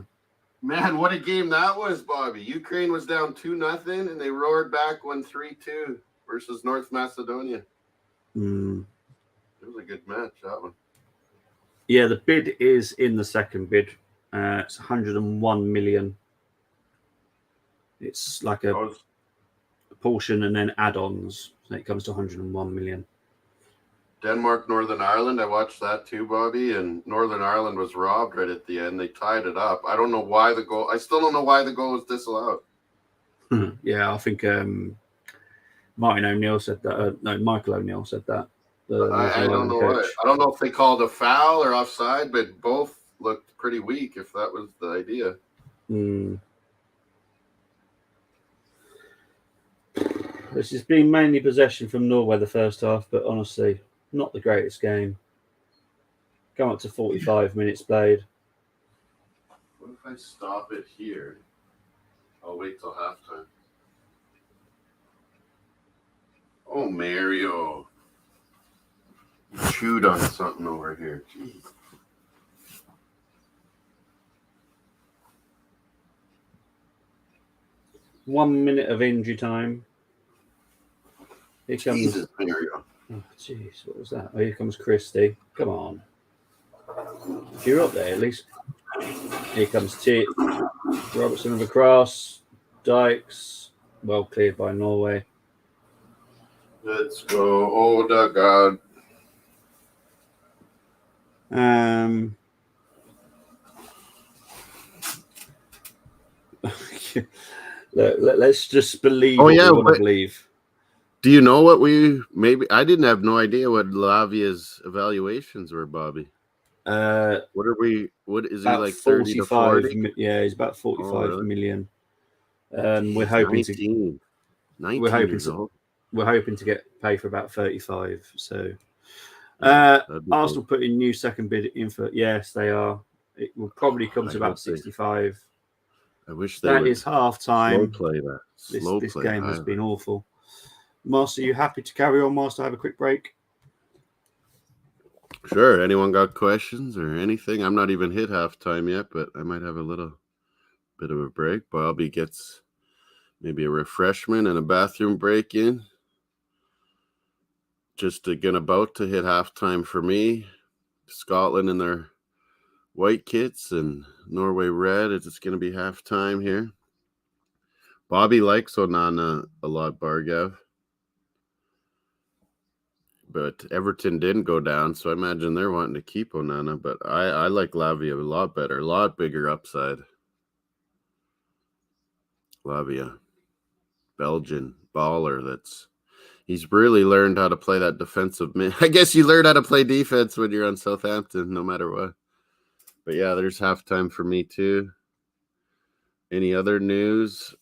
Man, what a game that was, Bobby. Ukraine was down 2-0, and they roared back 3-2 versus North Macedonia. Mm. It was a good match, that one. Yeah, the bid is in the second bid. It's 101 million. It's like a portion and then add-ons. So it comes to 101 million. Denmark, Northern Ireland. I watched that too, Bobby, and Northern Ireland was robbed right at the end. They tied it up. I don't know why the goal. I still don't know why the goal was disallowed. Yeah, I think Martin O'Neill said that. No, Michael O'Neill said that. I don't know what. I don't know if they called a foul or offside, but both looked pretty weak. If that was the idea. This has been mainly possession from Norway the first half, but honestly, not the greatest game. Come up to 45 minutes played. What if I stop it here? I'll wait till halftime. Oh, Mario. You chewed on something over here. Jeez. One minute of injury time. Here comes Jesus, Mario. Oh, jeez, what was that? Oh, here comes Christie. Come on. If you're up there, at least. Here comes Tit. Robertson with a cross. Dykes. Well cleared by Norway. Let's go. Oh, God. Let's just believe what we want to believe. Do you know what I didn't have no idea what Lavia's evaluations were, Bobby. What is he like 30 to 40? Yeah, he's about 45 million. We're hoping 19 years old. We're hoping to get paid for about 35. So Arsenal put in new second bid in for yes, they are. It will probably come to about 65. I wish they that is half time. Slow play that. This game has been awful. Master, you happy to carry on, Master? Have a quick break. Sure. Anyone got questions or anything? I'm not even hit halftime yet, but I might have a little bit of a break. Bobby gets maybe a refreshment and a bathroom break in. Just again about to hit halftime for me. Scotland in their white kits and Norway red. It's going to be halftime here. Bobby likes Onana a lot, Bargav. But Everton didn't go down, so I imagine they're wanting to keep Onana. But I like Lavia a lot better, a lot bigger upside. Lavia, Belgian baller. He's really learned how to play that defensive mid. I guess you learn how to play defense when you're on Southampton, no matter what. But yeah, there's halftime for me too. Any other news?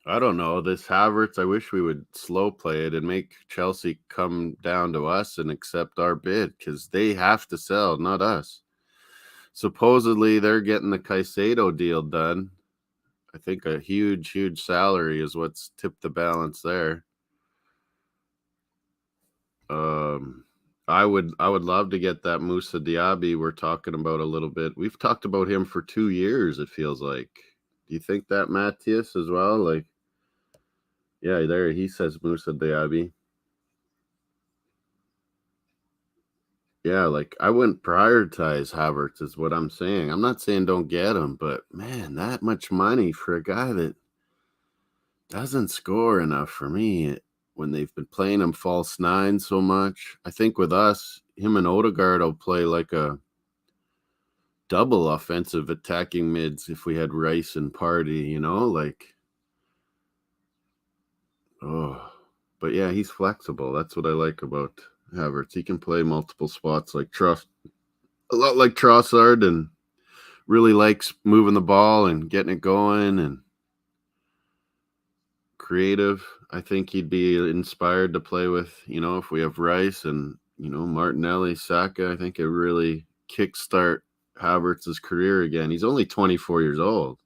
I don't know. This Havertz, I wish we would slow play it and make Chelsea come down to us and accept our bid because they have to sell, not us. Supposedly, they're getting the Caicedo deal done. I think a huge, huge salary is what's tipped the balance there. I would love to get that Moussa Diaby we're talking about a little bit. We've talked about him for 2 years, it feels like. Do you think that, Matthias, as well? Like, yeah, there he says Moussa Diaby. Yeah, like I wouldn't prioritize Havertz is what I'm saying. I'm not saying don't get him, but man, that much money for a guy that doesn't score enough for me when they've been playing him false nine so much. I think with us, him and Odegaard will play like a double offensive attacking mids if we had Rice and Party, like but yeah, he's flexible. That's what I like about Havertz. He can play multiple spots a lot like Trossard and really likes moving the ball and getting it going and creative. I think he'd be inspired to play with, if we have Rice and, Martinelli, Saka. I think it really kickstart Havertz's career again. He's only 24 years old.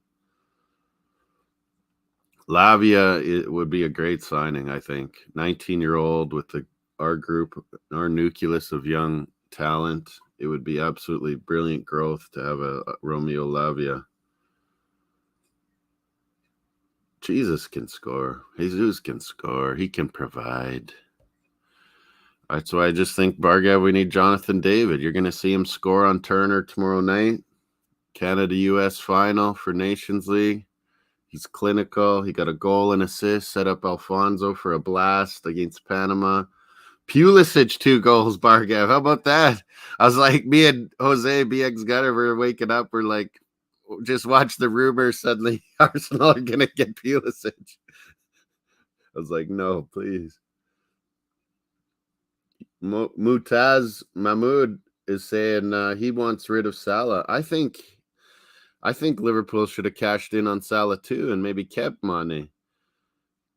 Lavia, it would be a great signing, I think. 19-year-old with our group, our nucleus of young talent. It would be absolutely brilliant growth to have a Romeo Lavia. Jesus can score. Jesus can score. He can provide. That's why I just think, Bargav, we need Jonathan David. You're going to see him score on Turner tomorrow night. Canada-US final for Nations League. He's clinical. He got a goal and assist, set up Alfonso for a blast against Panama. Pulisic 2 goals, Bargav. How about that? I was like, me and Jose BX Gutter were waking up. We're like, just watch the rumors. Suddenly Arsenal are going to get Pulisic. I was like, no, please. Mutaz Mahmoud is saying he wants rid of Salah. I think Liverpool should have cashed in on Salah too and maybe kept Mane.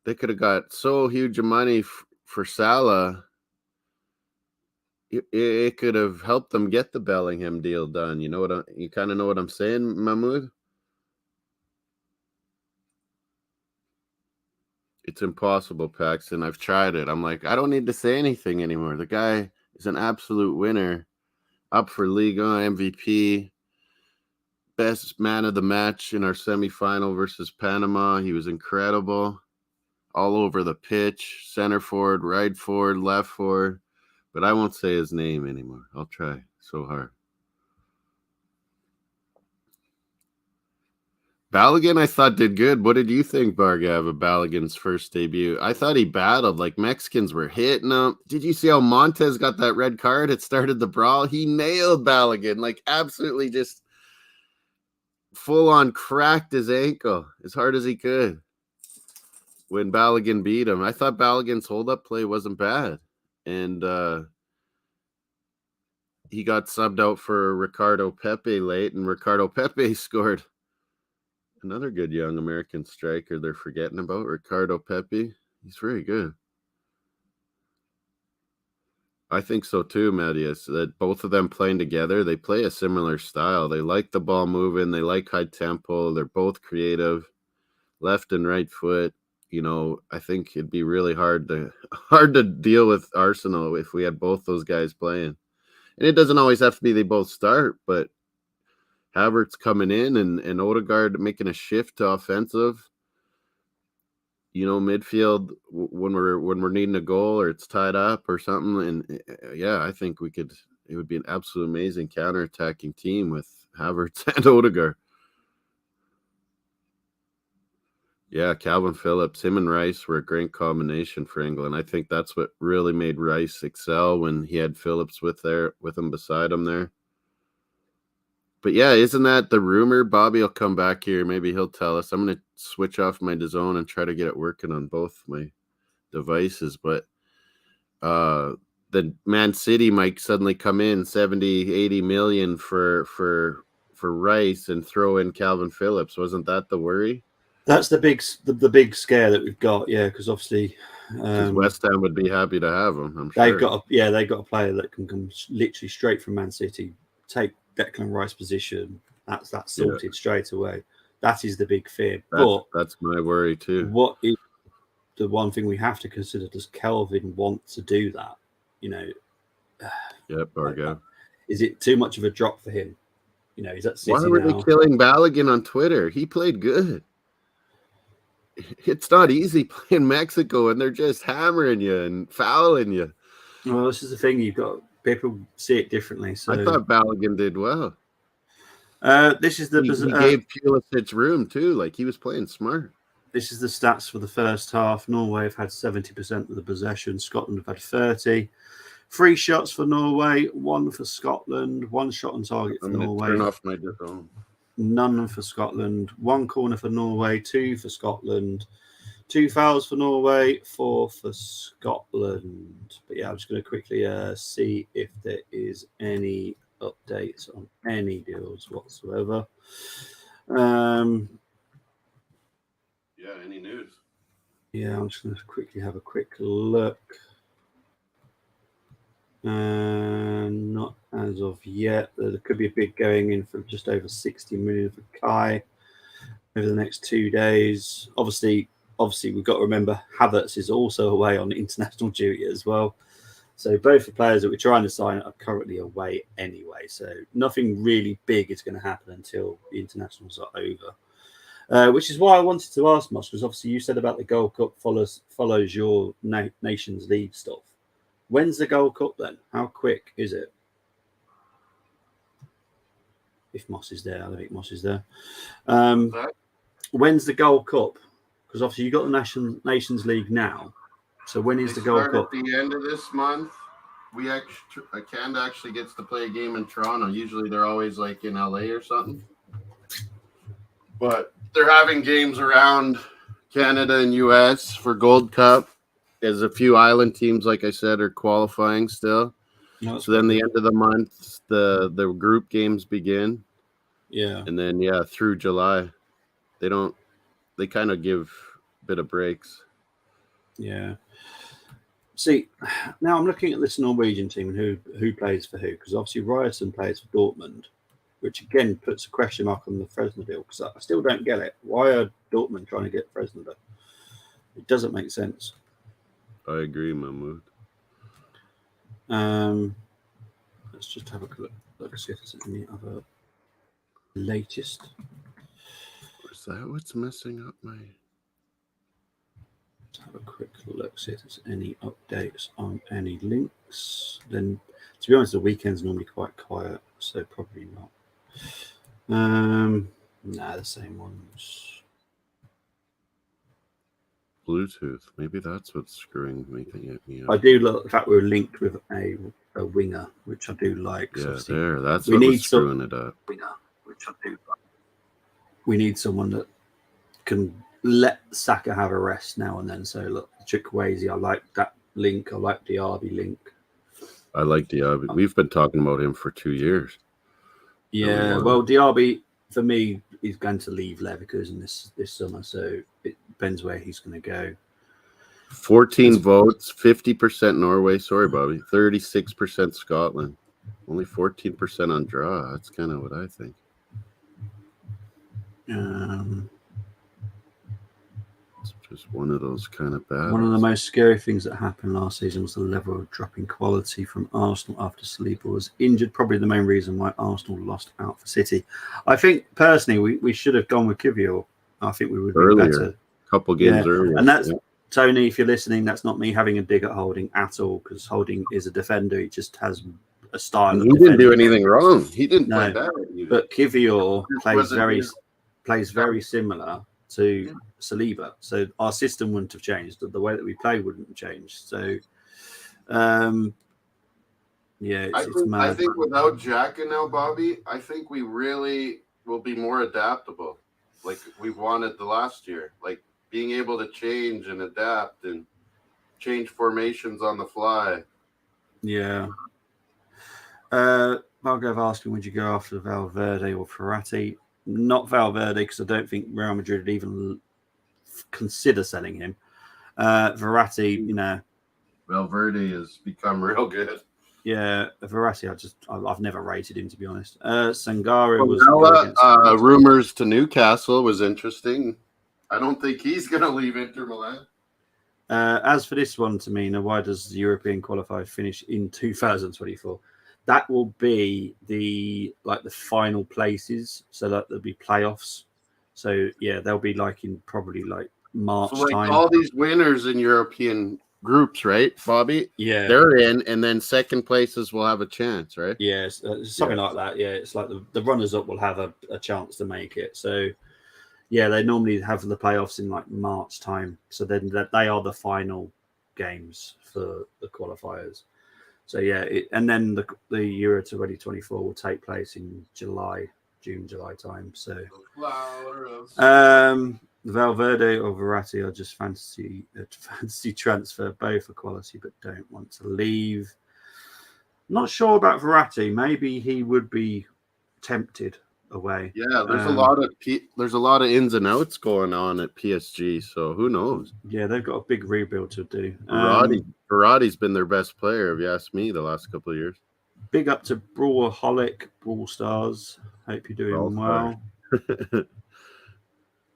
They could have got so huge of money for Salah. It could have helped them get the Bellingham deal done. You kind of know what I'm saying, Mahmoud? It's impossible, Paxton. I've tried it. I'm like, I don't need to say anything anymore. The guy is an absolute winner. Up for Liga MVP. Best man of the match in our semifinal versus Panama. He was incredible. All over the pitch. Center forward, right forward, left forward. But I won't say his name anymore. I'll try so hard. Balogun, I thought, did good. What did you think, Bargav, of Balogun's first debut? I thought he battled. Like, Mexicans were hitting him. Did you see how Montez got that red card? It started the brawl. He nailed Balogun. Like, absolutely just full-on cracked his ankle as hard as he could when Balogun beat him. I thought Balogun's hold-up play wasn't bad. And he got subbed out for Ricardo Pepe late, and Ricardo Pepe scored. Another good young American striker they're forgetting about, Ricardo Pepe. He's very good. I think so too, Mattias, that both of them playing together, they play a similar style. They like the ball moving. They like high tempo. They're both creative, left and right foot. I think it'd be really hard to deal with Arsenal if we had both those guys playing. And it doesn't always have to be they both start, but Havertz coming in and Odegaard making a shift to offensive. Midfield when we're needing a goal or it's tied up or something. And yeah, I think it would be an absolute amazing counter-attacking team with Havertz and Odegaard. Yeah, Calvin Phillips, him and Rice were a great combination for England. I think that's what really made Rice excel when he had Phillips with him beside him there. But yeah, isn't that the rumor? Bobby will come back here. Maybe he'll tell us. I'm going to switch off my DAZN and try to get it working on both my devices. But the Man City might suddenly come in 70, 80 million for Rice and throw in Calvin Phillips. Wasn't that the worry? That's the big scare that we've got, yeah, because obviously West Ham would be happy to have him. I'm sure they've got a player that can come literally straight from Man City, take Declan Rice position. That's sorted straight away. That is the big fear. That's my worry too. What is the one thing we have to consider? Does Kelvin want to do that? Bargo. Is it too much of a drop for him? He's at City. Why were they killing Balogun on Twitter? He played good. It's not easy playing Mexico, and they're just hammering you and fouling you. Well, this is the thing. You've got people see it differently. So I thought Balogun did well. This is the he gave Pulisic room too. Like, he was playing smart. This is the stats for the first half. Norway have had 70% of the possession. Scotland have had 30. 3 shots for Norway, 1 for Scotland. 1 shot on target for Norway. Turn off my DAZN. None for Scotland. 1 corner for Norway, 2 for Scotland. 2 fouls for Norway, 4 for Scotland. But yeah, I'm just going to quickly see if there is any updates on any deals whatsoever. Any news? Yeah, I'm just going to quickly have a quick look. Not as of yet. There could be a bid going in for just over 60 million for Kai over the next 2 days. Obviously, we've got to remember Havertz is also away on international duty as well. So both the players that we're trying to sign are currently away anyway. So nothing really big is going to happen until the internationals are over. Which is why I wanted to ask Moss, because obviously you said about the Gold Cup follows your Nations League stuff. When's the Gold Cup then? How quick is it? If Moss is there, I don't think Moss is there. When's the Gold Cup? Because obviously you've got the Nations League now. So when is the Gold Cup? At the end of this month. Canada actually gets to play a game in Toronto. Usually they're always like in LA or something. But they're having games around Canada and US for Gold Cup. There's a few island teams, like I said, are qualifying still. No, so then the end of the month, the group games begin. Yeah. And then, through July, they kind of give a bit of breaks. Yeah. See, now I'm looking at this Norwegian team and who plays for who, because obviously Ryerson plays for Dortmund, which again puts a question mark on the Fresno deal, because I still don't get it. Why are Dortmund trying to get Fresno? It doesn't make sense. I agree, Mahmoud. Let's just have a look see if there's any other latest. Is that what's messing up my... Let's have a quick look, see if there's any updates on any links. Then, to be honest, the weekend's normally quite quiet, so probably not. The same ones. Bluetooth. Maybe that's what's screwing me up. I do love the fact we're linked with a winger, which I do like. Yeah, so there. That's what was screwing it up. Winger, which I do like. We need someone that can let Saka have a rest now and then. So look, Chukwueze, I like that link. I like Diaby link. I like Diaby. We've been talking about him for 2 years. Yeah, well, Diaby for me is going to leave Leverkusen this summer, so it depends where he's going to go. 14 votes, 50% Norway. Sorry, Bobby. 36% Scotland. Only 14% on draw. That's kind of what I think. It's just one of those kind of bad. One of the most scary things that happened last season was the level of drop in quality from Arsenal after Saliba was injured. Probably the main reason why Arsenal lost out for City. I think personally we should have gone with Kivior. I think we would be better. Couple games earlier. And that's Tony, if you're listening, that's not me having a dig at Holding at all, because Holding is a defender. He just has a style. He didn't do anything wrong. He didn't play bad. But Kivior plays very similar to Saliba, so our system wouldn't have changed. The way that we play wouldn't have changed. So, it's mad. I think without Xhaka now, Bobby, I think we really will be more adaptable, like we wanted the last year. Like being able to change and adapt and change formations on the fly. Yeah. Margov asking, would you go after Valverde or Ferrati? Not Valverde, because I don't think Real Madrid would even consider selling him. Verratti, Valverde has become real good. Yeah, Verratti, I've never rated him, to be honest. Sangare was rumors to Newcastle was interesting. I don't think he's going to leave Inter Milan. As for this one, Tamina, why does the European qualifier finish in 2024? That will be the final places, so that there'll be playoffs. So yeah, they'll be in probably March time. All these winners in European groups, right, Bobby? Yeah, they're in, and then second places will have a chance, right? Yes, something like that. Yeah, it's like the runners-up will have a chance to make it. So yeah, they normally have the playoffs in March time. So then they are the final games for the qualifiers. So yeah, and then the Euro 2024 will take place in June, July time. So Valverde or Verratti are just fancy transfer, both for quality, but don't want to leave. Not sure about Verratti. Maybe he would be tempted away. Yeah, there's a lot of ins and outs going on at PSG, so who knows? Yeah, they've got a big rebuild to do. Verratti's been their best player, if you ask me, the last couple of years. Big up to Brawlaholic, Brawl Stars. Hope you're doing well.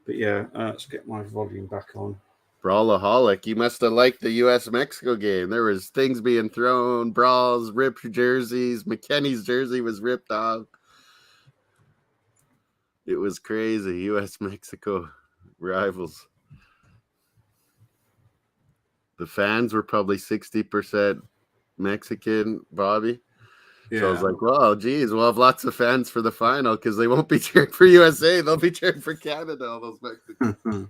But yeah, let's get my volume back on. Brawlaholic, you must have liked the U.S.-Mexico game. There was things being thrown, brawls, ripped jerseys. McKennie's jersey was ripped off. It was crazy. U.S.-Mexico rivals. The fans were probably 60% Mexican, Bobby. Yeah. So I was like, well, geez, we'll have lots of fans for the final because they won't be cheering for USA. They'll be cheering for Canada, all those Mexicans.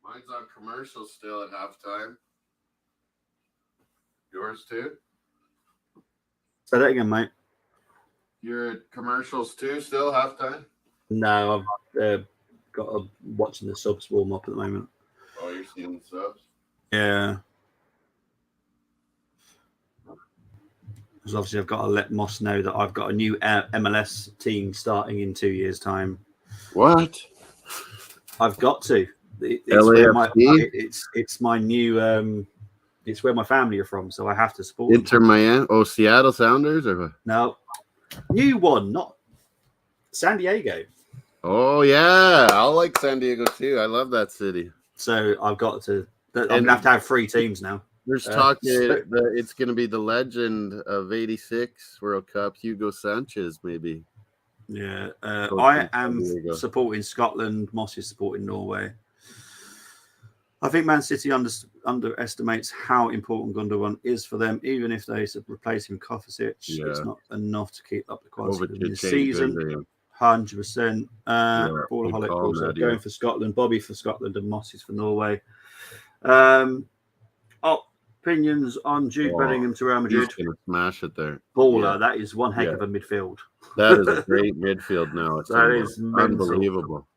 Mine's on commercial still at halftime. Yours too? Say that again, mate. You're at commercials too still, halftime? No, I've got watching the subs warm up at the moment. Oh, you're seeing the subs? Yeah. Because obviously I've got to let Moss know that I've got a new MLS team starting in 2 years' time. What? I've got to. It's my new. It's where my family are from, so I have to support. Inter Miami? Oh, Seattle Sounders or what? No, new one, not San Diego. Oh yeah, I like San Diego too. I love that city. So I've got to. I'm gonna have 3 teams now. There's talk that it's going to be the legend of '86 World Cup, Hugo Sanchez, maybe. Yeah, I am supporting Scotland. Moss is supporting Norway. I think Man City underestimates how important Gundogan is for them. Even if they replace him with Kovacic, it's not enough to keep up the quality of the season. 100%. Ballaholic also going for Scotland. Bobby for Scotland and Moss is for Norway. Opinions on Jude Bellingham to Real Madrid. He's gonna smash it there. Baller. That is one heck of a midfield. That is a great midfield now. That is unbelievable.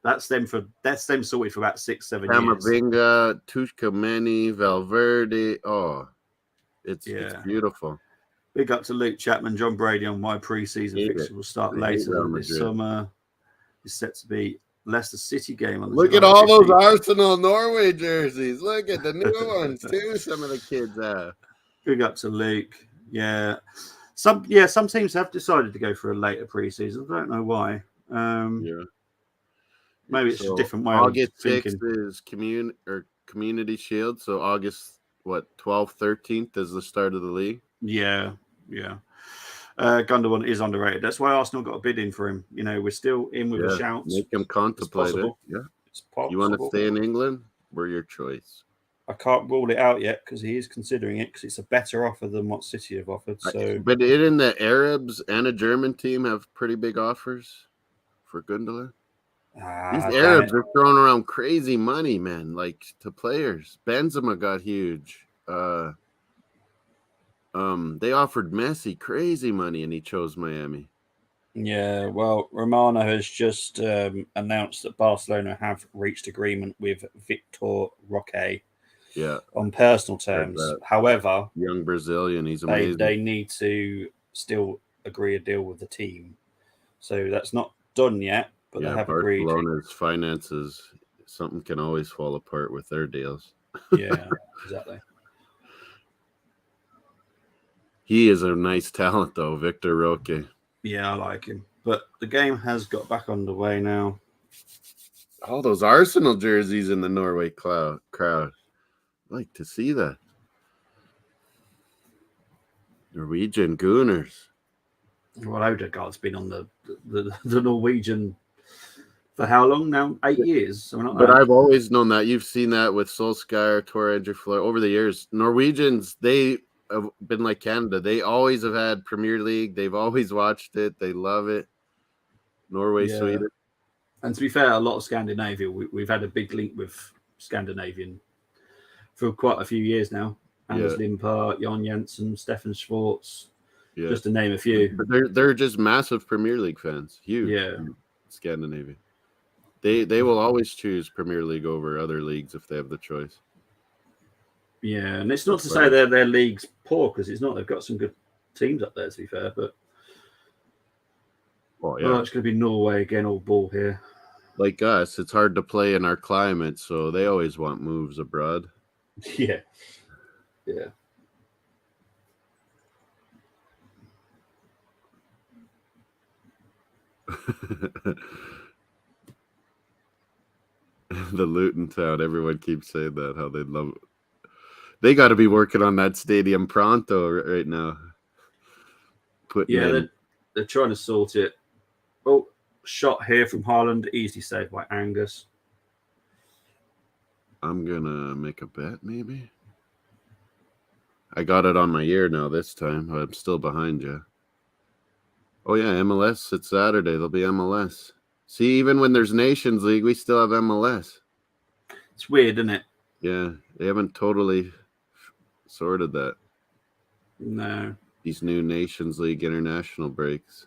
That's them sorted for about 6-7 years. Camavinga, Tuchkameni, Valverde. Oh, it's beautiful. Big up to Luke Chapman, John Brady on my preseason fixture will start later this summer. It's set to be Leicester City game on the Look at all those Arsenal Norway jerseys. Look at the new ones too. Some of the kids have. Big up to Luke. Yeah. Some teams have decided to go for a later preseason. I don't know why. Maybe it's a different way August of thinking. 6th is Community Shield. So August 12th, 13th is the start of the league. Yeah. Gundogan is underrated. That's why Arsenal got a bid in for him. You know, we're still in with a shout. Make him contemplate it. Yeah. It's possible. You want to stay in England? We're your choice. I can't rule it out yet because he is considering it because it's a better offer than what City have offered. So, but didn't the Arabs and a German team have pretty big offers for Gundogan? These Arabs are throwing around crazy money, man, like to players. Benzema got huge. They offered Messi crazy money and he chose Miami. Yeah, well, Romano has just announced that Barcelona have reached agreement with Victor Roque. Yeah, on personal terms. However, young Brazilian, he's amazing. They need to still agree a deal with the team, so that's not done yet. But they have agreed. Barcelona's finances, something can always fall apart with their deals. Yeah, exactly. He is a nice talent, though, Victor Roque. Yeah, I like him. But the game has got back underway now. All those Arsenal jerseys in the Norway crowd. I like to see that. Norwegian Gooners. Well, Odegaard's been on the Norwegian for how long now? 8 years. But I've always known that. You've seen that with Solskjaer, Torre Fleur over the years. Norwegians, they have been like Canada. They always have had Premier League. They've always watched it. They love it. Norway, Sweden. And to be fair, a lot of Scandinavia, we've had a big link with Scandinavian for quite a few years now. Anders Limpar, Jon Jensen, Stefan Schwartz, just to name a few. But they're just massive Premier League fans. Huge. Yeah. Scandinavia. They will always choose Premier League over other leagues if they have the choice. Yeah, and it's not to say their league's poor, because it's not. They've got some good teams up there, to be fair. But oh yeah, it's going to be Norway again, all ball here. Like us, it's hard to play in our climate, so they always want moves abroad. Yeah, yeah. The Luton town, everyone keeps saying that, how they love it. They got to be working on that stadium pronto right now. They're trying to sort it. Oh, shot here from Haaland, easy save by Angus. I'm gonna make a bet, maybe. I got it on my ear now this time. I'm still behind you. Oh yeah, MLS. It's Saturday. There'll be MLS. See, even when there's Nations League, we still have MLS. It's weird, isn't it? Yeah, they haven't totally sorted that. No. These new Nations League international breaks.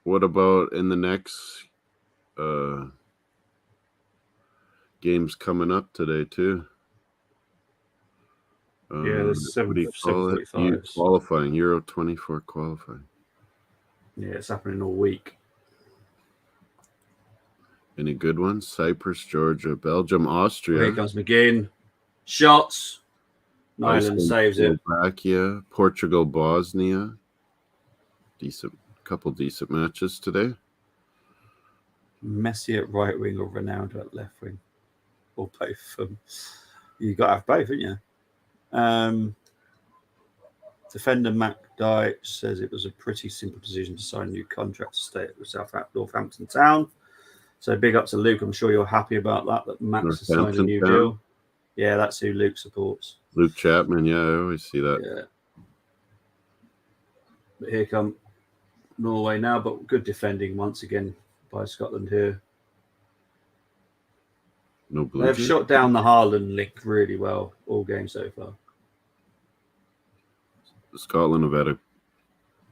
What about in the next games coming up today too? There's 7:45. Qualifying, Euro 24 qualifying. Yeah, it's happening all week. Any good ones? Cyprus, Georgia, Belgium, Austria. Here comes McGinn. Shots. Ireland saves it. Slovakia, Portugal, Bosnia. Couple decent matches today. Messi at right wing or Ronaldo at left wing, or both of them. You got to have both, haven't you? Defender Mac Dyche says it was a pretty simple decision to sign a new contract to stay at Northampton Town. So big up to Luke. I'm sure you're happy about that Max has signed a new deal. Yeah, that's who Luke supports. Luke Chapman, yeah, I always see that. Yeah. But here come Norway now, but good defending once again by Scotland here. No blue. They've shot down the Haaland link really well all game so far. Scotland have had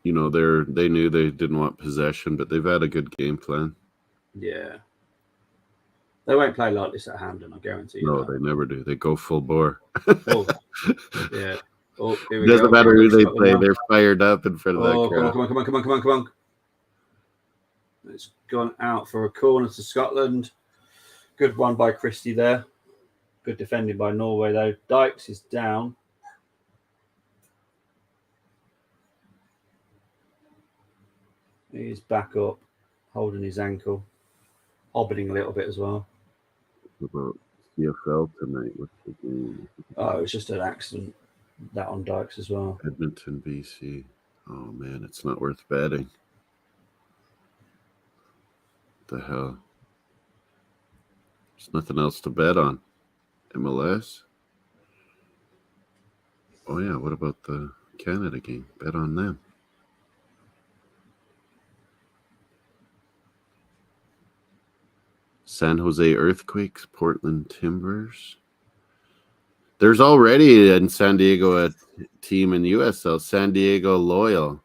they knew they didn't want possession, but they've had a good game plan. Yeah. They won't play like this at Hampden, I guarantee you. No, they never do. They go full bore. Oh, yeah. Oh, here we Doesn't go. matter who they play. They're fired up in front of that crowd. Come on. It's gone out for a corner to Scotland. Good one by Christie there. Good defending by Norway, though. Dykes is down. He's back up, holding his ankle, hobbling a little bit as well. What about CFL tonight? What's the game? Oh, it was just an accident. That on Dykes as well. Edmonton, BC. Oh, man, it's not worth betting. What the hell? There's nothing else to bet on. MLS? Oh, yeah, what about the Canada game? Bet on them. San Jose Earthquakes, Portland Timbers. There's already in San Diego a team in the USL, San Diego Loyal.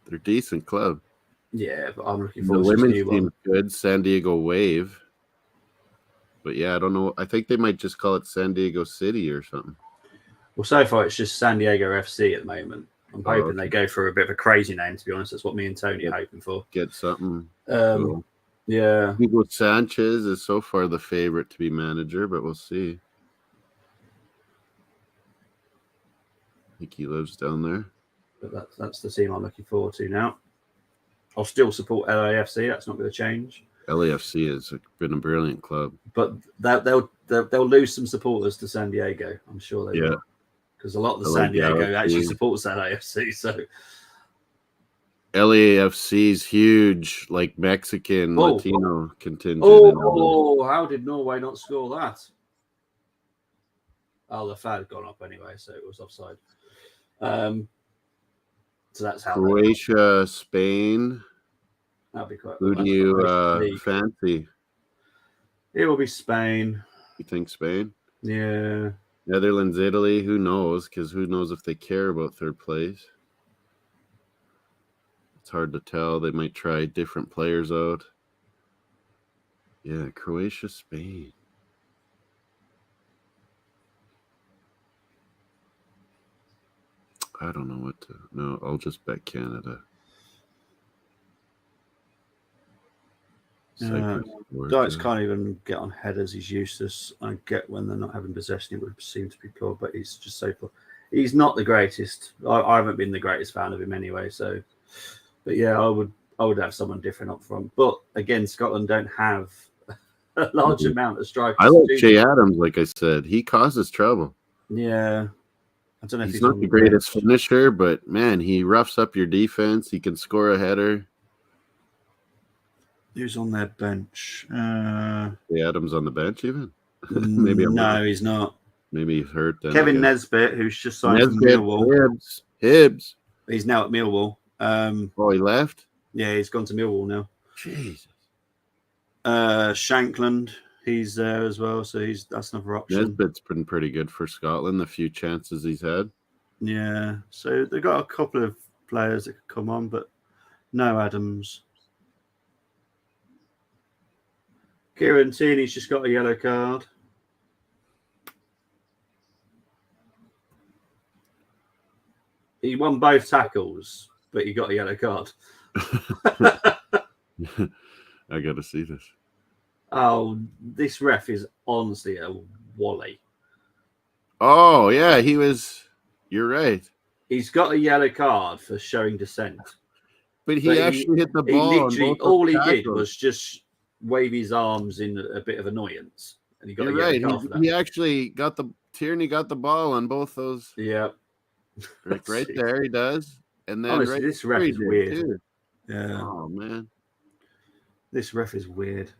They're a decent club. Yeah, but I'm looking for the women's team's good, San Diego Wave. But yeah, I don't know. I think they might just call it San Diego City or something. Well, so far it's just San Diego FC at the moment. I'm hoping they go for a bit of a crazy name, to be honest. That's what me and Tony are hoping for. Get something. Cool. Yeah. Hugo Sanchez is so far the favorite to be manager, but we'll see. I think he lives down there. But that's the team I'm looking forward to now. I'll still support LAFC. That's not going to change. LAFC has been a brilliant club. But they'll lose some supporters to San Diego. I'm sure they will. Because a lot of the San Diego actually supports LAFC. So LAFC's huge, like Mexican, Latino contingent. Oh, how did Norway not score that? Oh, the flag had gone up anyway, so it was offside. So that's how. Croatia, Spain. That'd be quite. Who do you fancy? It will be Spain. You think Spain? Yeah. Netherlands, Italy, who knows? Because who knows if they care about third place. It's hard to tell. They might try different players out. Yeah, Croatia, Spain. I don't know what to. No, I'll just bet Canada. Cyprus, Dykes can't even get on headers. He's useless. I get when they're not having possession, it would seem to be poor, but he's just so poor. He's not the greatest. I haven't been the greatest fan of him anyway. So, but yeah, I would have someone different up front. But again, Scotland don't have a large amount of strikers. I like Jay Adams. Like I said, he causes trouble. Yeah, I don't know if he's not the greatest finisher, but man, he roughs up your defense. He can score a header. Who's on their bench? Jay Adams on the bench, even? Maybe I'm no, he's not. Maybe he's hurt. Then Kevin Nesbitt, who's just signed from Millwall. Hibbs. He's now at Millwall. He left? Yeah, he's gone to Millwall now. Jesus. Shankland, he's there as well, so that's another option. Nesbitt's been pretty good for Scotland, the few chances he's had. Yeah, so they've got a couple of players that could come on, but no Adams. Kieran Tierney's just got a yellow card. He won both tackles, but he got a yellow card. I got to see this. Oh, this ref is honestly a wally. Oh, yeah, he was. You're right. He's got a yellow card for showing dissent. But he actually hit the ball. He literally, all he did was just wave his arms in a bit of annoyance. And he got a yellow card for that. He actually Tierney got the ball on both those. Yeah. Right there, he does. And then honestly, this ref is weird. Too. Yeah. Oh, man. This ref is weird.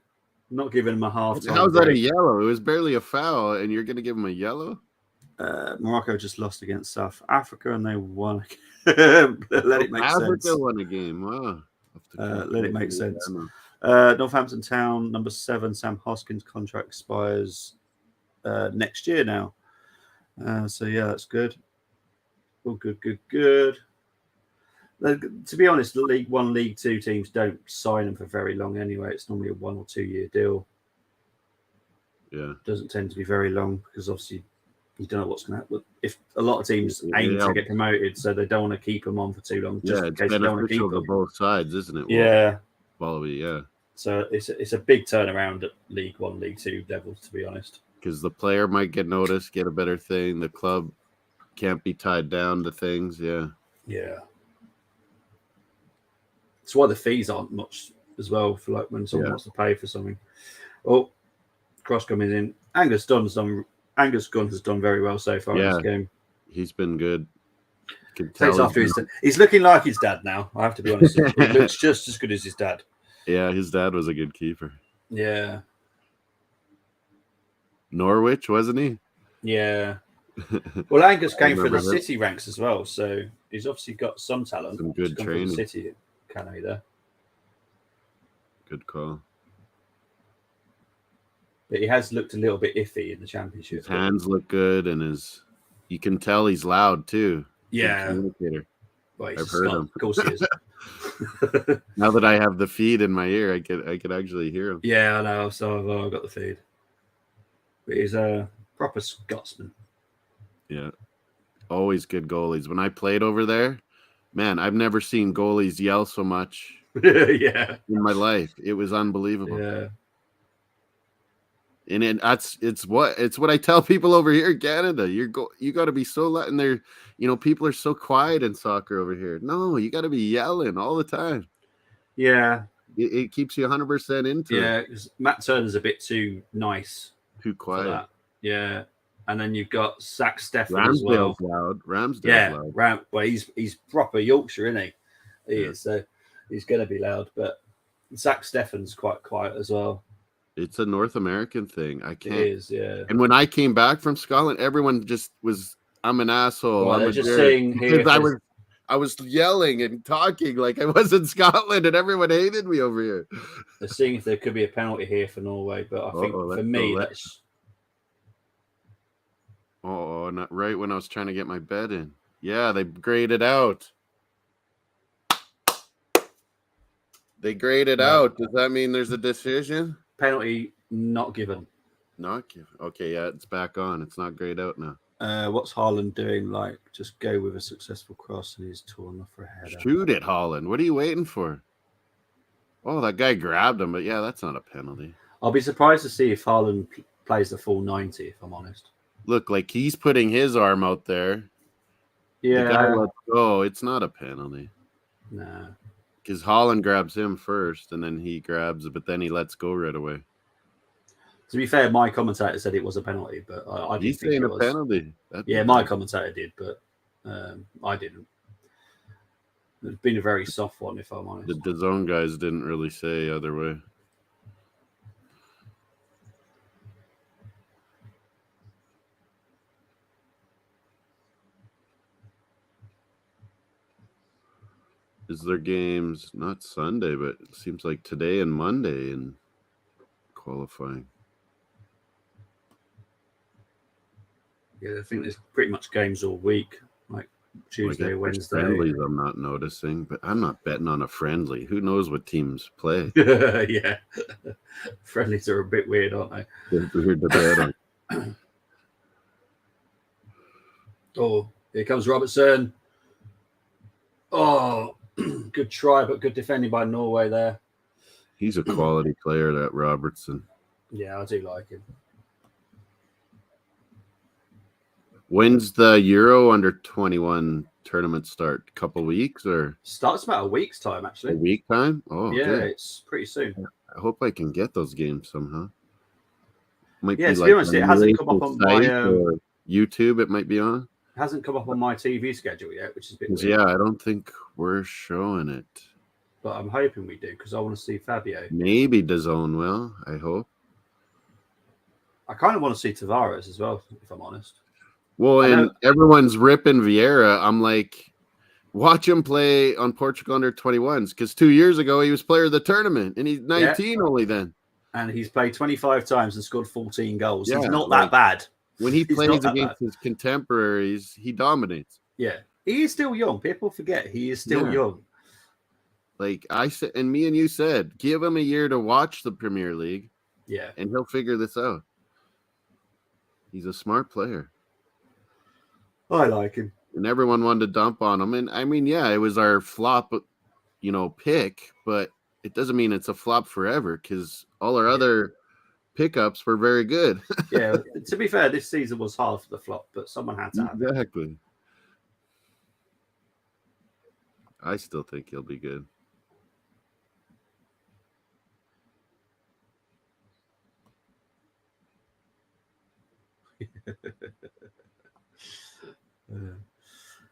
I'm not giving him a half time. How's that a yellow? It was barely a foul, and you're going to give him a yellow? Morocco just lost against South Africa, and they won. Let it make sense. Africa won a game. Wow. Let it make sense. Northampton Town, number 7, Sam Hoskins' contract expires next year now. So, yeah, that's good. Oh, good. To be honest, the League 1, League 2 teams don't sign them for very long anyway. It's normally a 1 or 2 year deal. Yeah. It doesn't tend to be very long because obviously you don't know what's going to happen. If a lot of teams aim to get promoted, so they don't want to keep them on for too long. Just in case they don't want to keep them. Both sides, isn't it? Yeah. Quality, yeah. So it's a big turnaround at League 1, League 2 levels, to be honest. Because the player might get noticed, get a better thing. The club can't be tied down to things. Yeah. Yeah. That's why the fees aren't much as well for like when someone wants to pay for something. Oh, Cross coming in. Angus Gunn has done very well so far in this game. He's been good. He's looking like his dad now. I have to be honest. He looks just as good as his dad. Yeah, his dad was a good keeper. Yeah. Norwich, wasn't he? Yeah. Well, Angus came from the City ranks as well, so he's obviously got some talent. Some good training. From the City academy there. Good call. But he has looked a little bit iffy in the Championship. His hands look good, and you can tell he's loud too. Yeah. Well, I've heard him. Of course he is. Now that I have the feed in my ear, I could actually hear him. Yeah, I know. So I've got the feed. But he's a proper Scotsman. Yeah. Always good goalies. When I played over there, man, I've never seen goalies yell so much in my life. It was unbelievable. Yeah. And it's what I tell people over here in Canada. You got to be so loud, and they're, people are so quiet in soccer over here. No, you got to be yelling all the time. Yeah, it keeps you 100% into it. Yeah, because Matt Turner's a bit too nice, too quiet. For that. Yeah, and then you've got Zach Steffen as well. Ramsdale's loud. Well, he's proper Yorkshire, isn't he? He is. So he's going to be loud, but Zach Steffen's quite quiet as well. It's a North American thing. I can't. It is, yeah. And when I came back from Scotland, everyone just was, I'm an asshole. Well, they're just saying here. I was yelling and talking like I was in Scotland, and everyone hated me over here. They're seeing if there could be a penalty here for Norway, but I think for me, Oh, not right when I was trying to get my bet in. Yeah, they graded out. They graded out. Does that mean there's a decision? Penalty not given. Not given. Okay, yeah, it's back on. It's not grayed out now. What's Haaland doing? Like, just go with a successful cross and he's torn off for a header. Shoot it, Haaland. What are you waiting for? Oh, that guy grabbed him, but yeah, that's not a penalty. I'll be surprised to see if Haaland plays the full 90, if I'm honest. Look, like he's putting his arm out there. Yeah. The guy lets go. It's not a penalty. Nah. Because Haaland grabs him first, and then he grabs it, but then he lets go right away. To be fair, my commentator said it was a penalty, but I didn't think it was. He's saying a penalty. Yeah, my commentator did, but I didn't. It's been a very soft one, if I'm honest. The DAZN guys didn't really say other way. Is there games not Sunday, but it seems like today and Monday in qualifying? Yeah, I think there's pretty much games all week, like Tuesday, Wednesday. Friendlies I'm not noticing, but I'm not betting on a friendly. Who knows what teams play? Yeah, friendlies are a bit weird, aren't they? It's weird to bet on. Oh, here comes Robertson. Oh, good try, but good defending by Norway there. He's a quality player, that Robertson. Yeah, I do like him. When's the Euro under 21 tournament start? A couple weeks or? Starts about a week's time, actually. A week time? Oh, yeah, good. It's pretty soon. I hope I can get those games somehow. Might yeah, to be honest, it hasn't come up on my YouTube. It might be on. It hasn't come up on my TV schedule yet, which is a bit weird. Yeah, I don't think we're showing it. But I'm hoping we do because I want to see Fabio. Maybe DAZN will. I hope. I kind of want to see Tavares as well, if I'm honest. Well, and everyone's ripping Vieira. I'm like, watch him play on Portugal under 21s because 2 years ago he was player of the tournament and he's 19 only then. And he's played 25 times and scored 14 goals. Yeah, he's not that bad. When he plays against his contemporaries, he dominates. Yeah, he is still young. People forget he is still young. Like I said, and me and you said, give him a year to watch the Premier League. Yeah, and he'll figure this out. He's a smart player. I like him. And everyone wanted to dump on him. And I mean, yeah, it was our flop, pick, but it doesn't mean it's a flop forever because all our other pickups were very good. Yeah, to be fair, this season was hard for the flop, but someone had to have it. Exactly. I still think he'll be good.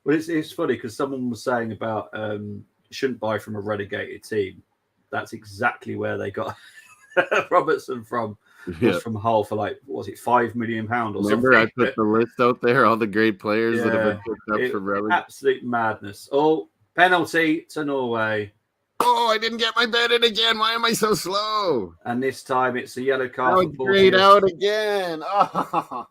Well, it's funny because someone was saying about shouldn't buy from a relegated team. That's exactly where they got Robertson from. Was from Hull for like, what was it, £5 million or something? Remember, I put the list out there, all the great players that have been picked up from relegated. Absolute madness. Oh, penalty to Norway. Oh, I didn't get my bet in again. Why am I so slow? And this time it's a yellow card. Oh, it's grayed out again. Oh.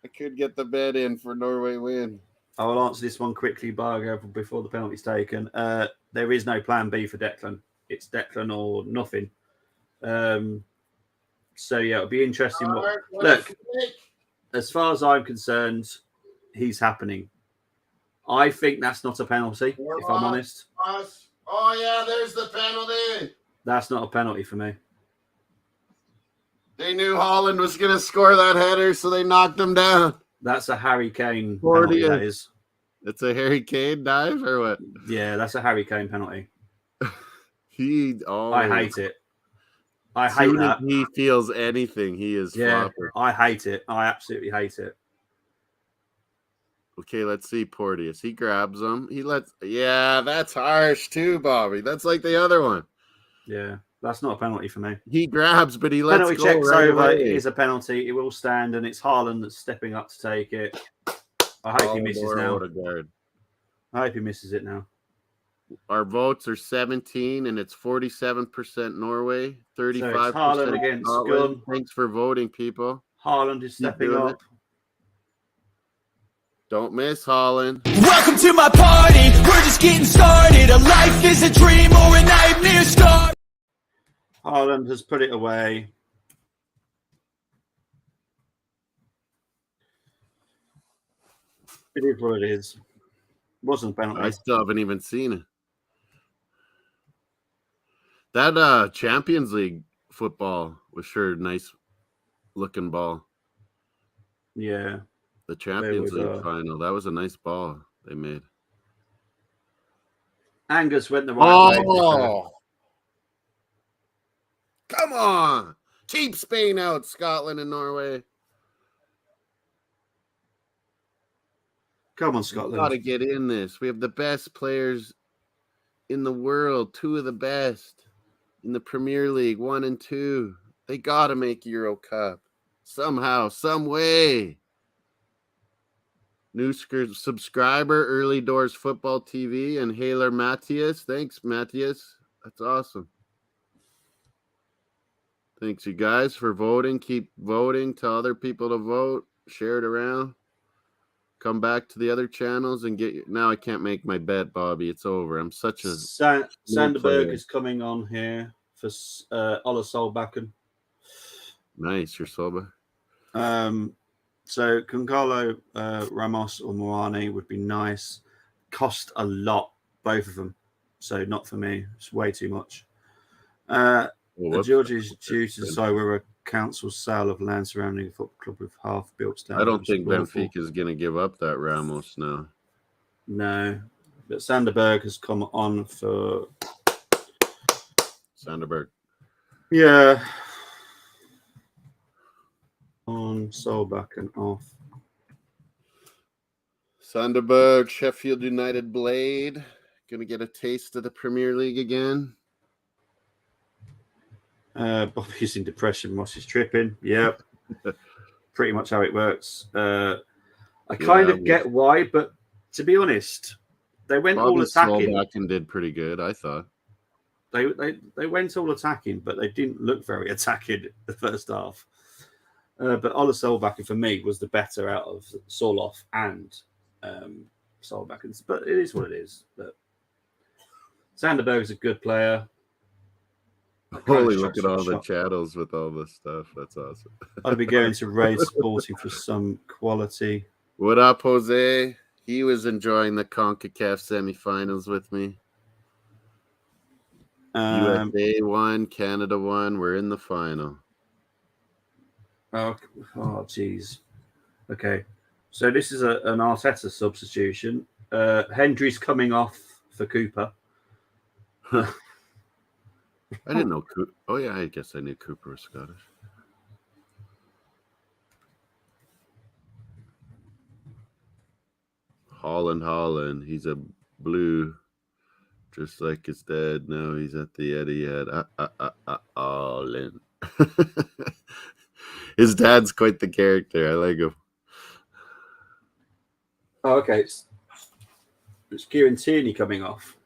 I could get the bet in for Norway win. I will answer this one quickly, Bargo, before the penalty's taken. There is no plan B for Declan. It's Declan or nothing. So, yeah, it'll be interesting. Look, as far as I'm concerned, he's happening. I think that's not a penalty, if I'm honest. Oh, yeah, there's the penalty. That's not a penalty for me. They knew Haaland was going to score that header, so they knocked him down. That's a Harry Kane penalty, that is. It's a Harry Kane dive or what? Yeah, that's a Harry Kane penalty. I hate it. I hate that. If he feels anything, he is flopping. I hate it. I absolutely hate it. Okay, let's see Porteous. He grabs him. Yeah, that's harsh too, Bobby. That's like the other one. Yeah, that's not a penalty for me. He grabs, but he lets penalty go checks right over. away. It is a penalty. It will stand, and it's Haaland that's stepping up to take it. I hope he misses now. I hope he misses it now. Our votes are 17, and it's 47% Norway, 35% Haaland against Gunn. Thanks for voting, people. Haaland is stepping up. Don't miss Holland. Welcome to my party. We're just getting started. A life is a dream or a nightmare start. Haaland has put it away. It is what it is. Wasn't a penalty. I still haven't even seen it. That Champions League football was sure nice looking ball. Yeah. The Champions League final. That was a nice ball they made. Angus went the right way. Oh, come on. Keep Spain out, Scotland and Norway. Come on, We Scotland. got to get in this. We have the best players in the world, 2 of the best in the Premier League, 1 and 2. They got to make Euro Cup somehow, some way. New subscriber, Early Doors Football TV, and Haler Matthias. Thanks, Matthias. That's awesome. Thanks, you guys, for voting. Keep voting. Tell other people to vote. Share it around. Come back to the other channels and get. Now I can't make my bet, Bobby. It's over. I'm such a. Sanderberg is coming on here for Ola Solbakken. Nice, you're sober. So Concalo, Ramos or Moani would be nice. Cost a lot, both of them. So not for me. It's way too much. Georgia is due to decide whether a council sale of land surrounding a football club with half built standards. I don't think Benfica is going to give up that Ramos now. No. But Sanderberg has come on for... Sanderberg. Yeah. On Solbakken off. Sanderberg, Sheffield United Blade. Gonna get a taste of the Premier League again. Bobby's in depression. Ross is tripping. Yep. Pretty much how it works. I kind of get why, but to be honest, they went all attacking. Solbakken did pretty good, I thought. They went all attacking, but they didn't look very attacking the first half. But Ola Solbakken for me was the better out of Soloff and Solbakken. But it is what it is. But Sanderberg is a good player. Holy, look at all the channels with all this stuff. That's awesome. I'd be going to Raid Sporting for some quality. What up, Jose? He was enjoying the CONCACAF semifinals with me. USA won, Canada won. We're in the final. Oh, geez. Okay. So this is an Arteta substitution. Hendry's coming off for Cooper. I didn't know Cooper. Oh, yeah, I guess I knew Cooper was Scottish. Holland. He's a blue, just like his dad. Now he's at the Etihad. Holland. His dad's quite the character. I like him. Oh, okay. It's Kieran Tierney coming off.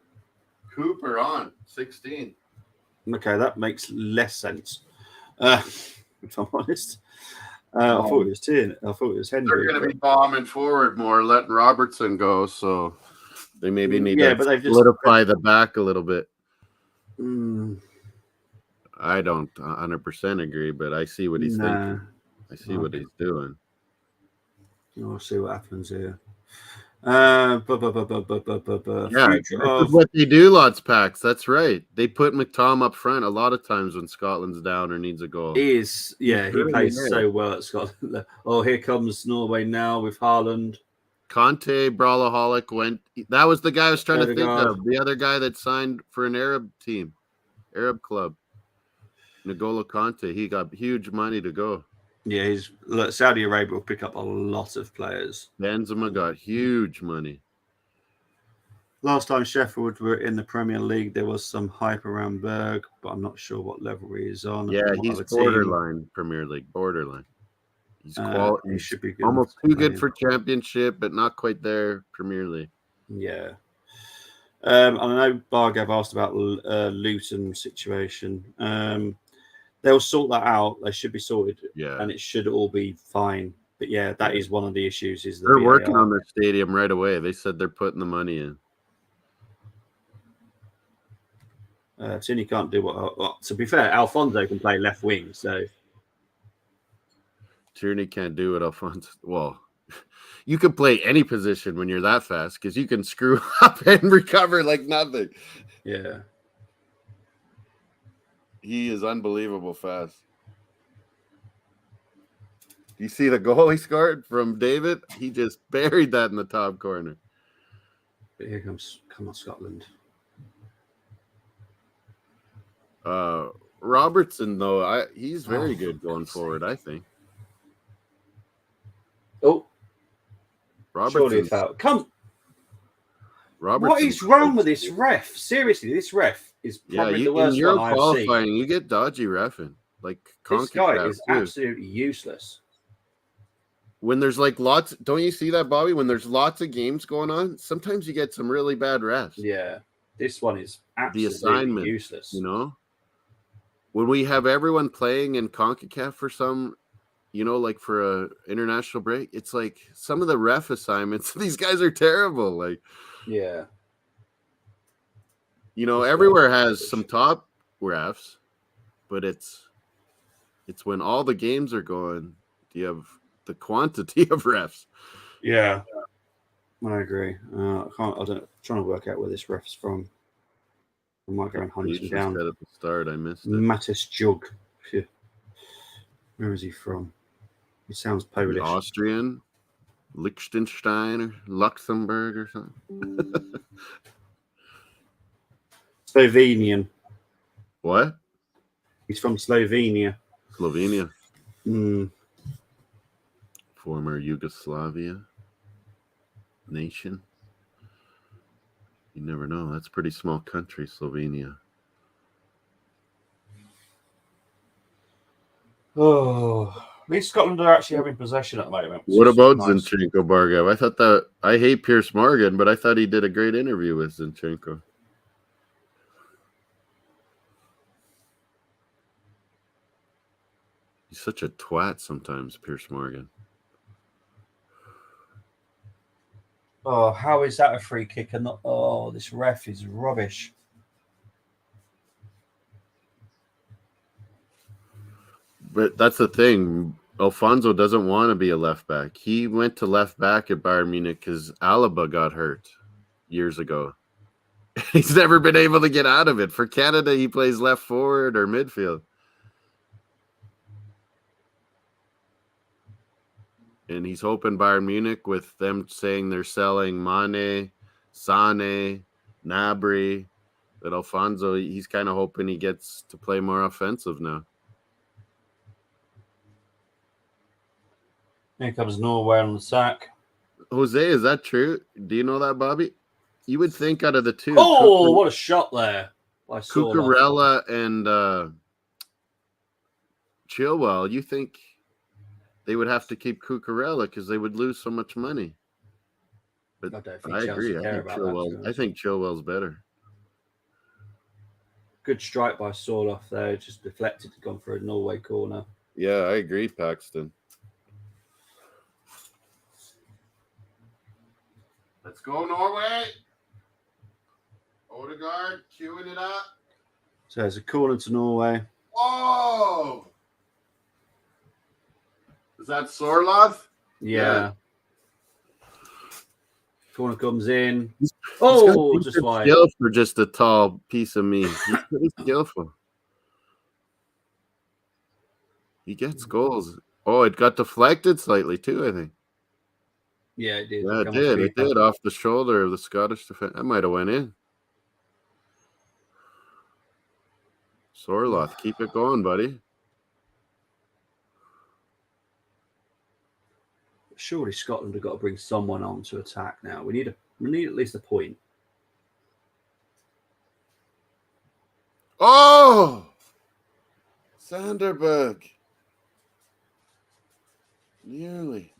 Cooper on 16. Okay, that makes less sense. If I'm honest. I thought it was Tierney. I thought it was Henry. They're going to be bombing forward more, letting Robertson go. So they maybe need to solidify the back a little bit. I don't 100% agree, but I see what he's thinking. I see what he's doing. We'll see what happens here. Yeah, this is what they do, lots packs. That's right. They put McTom up front a lot of times when Scotland's down or needs a goal. He plays so well at Scotland. Oh, here comes Norway now with Haaland. Conte, Brawlaholic went. That was the guy I was trying to think of. The other guy that signed for an Arab team, Arab club. N'Golo Conte. He got huge money to go. Yeah, Saudi Arabia will pick up a lot of players. Benzema got huge money. Last time Sheffield were in the Premier League, there was some hype around Berg, but I'm not sure what level he is on. Yeah, he's borderline Premier League, borderline. He's quality. He should be good, almost too good for Championship, but not quite there Premier League. Yeah. I know Bargav asked about Luton situation. They'll sort that out. They should be sorted, and it should all be fine. But yeah, that is one of the issues. Is the They're VAR. working on their stadium right away. They said they're putting the money in. Tini can't do what. To be fair, Alfonso can play left wing, so Tierney can't do it, Alfonso. Well, you can play any position when you're that fast because you can screw up and recover like nothing. Yeah. He is unbelievable fast. Do you see the goal he scored from David? He just buried that in the top corner. But here comes, come on, Scotland. Robertson, though, he's very good going forward, I think. Oh, Robertson. surely a foul. Come. Robertson. What is wrong with this ref? Seriously, this ref is probably the worst one I've seen. Qualifying, you get dodgy reffing. Like this guy is absolutely useless. When there's like lots, don't you see that, Bobby? When there's lots of games going on, sometimes you get some really bad refs. Yeah, this one is absolutely useless. You know, when we have everyone playing in CONCACAF for some, like for a international break, it's like some of the ref assignments. These guys are terrible. Like, yeah, everywhere has some top refs, but it's when all the games are going. Do you have the quantity of refs? Yeah, I agree. I'm trying to work out where this ref's from. I might go and hunt him down. At the start, I missed it. Mattis Jug. Where is he from? He sounds Polish. Austrian, Liechtenstein, or Luxembourg, or something. Slovenian. What? He's from Slovenia. Slovenia. Mm. Former Yugoslavia nation. You never know. That's a pretty small country, Slovenia. Oh, these Scotland are actually having possession at the moment. What about Zinchenko, Bargav? I thought that I hate Piers Morgan, but I thought he did a great interview with Zinchenko. He's such a twat sometimes, Piers Morgan. Oh, how is that a free kick? And not, this ref is rubbish. But that's the thing. Alfonso doesn't want to be a left back. He went to left back at Bayern Munich because Alaba got hurt years ago. He's never been able to get out of it. For Canada, he plays left forward or midfield. And he's hoping Bayern Munich, with them saying they're selling Mane, Sane, Gnabry, that Alfonso, he's kind of hoping he gets to play more offensive now. Here comes Norway on the sack. Jose, is that true? Do you know that, Bobby? You would think out of the two. Oh, what a shot there. Cucurella and Chilwell, you think they would have to keep Cucurella because they would lose so much money. But I agree. I think Chilwell's better. Good strike by Sorloth there. Just deflected, gone for a Norway corner. Yeah, I agree, Paxton. Let's go, Norway. Odegaard, queuing it up. So there's a corner to Norway. Whoa! Is that Sorloth? Yeah. Corner comes in. He's just wide. For just a tall piece of meat. He's pretty skillful. He gets goals. Oh, it got deflected slightly too, I think. Yeah, it did. Yeah, it did. It did off the shoulder of the Scottish defense. That might have went in. Sorloth, keep it going, buddy. Surely Scotland have got to bring someone on to attack now. We need at least a point. Oh! Sanderberg. Nearly.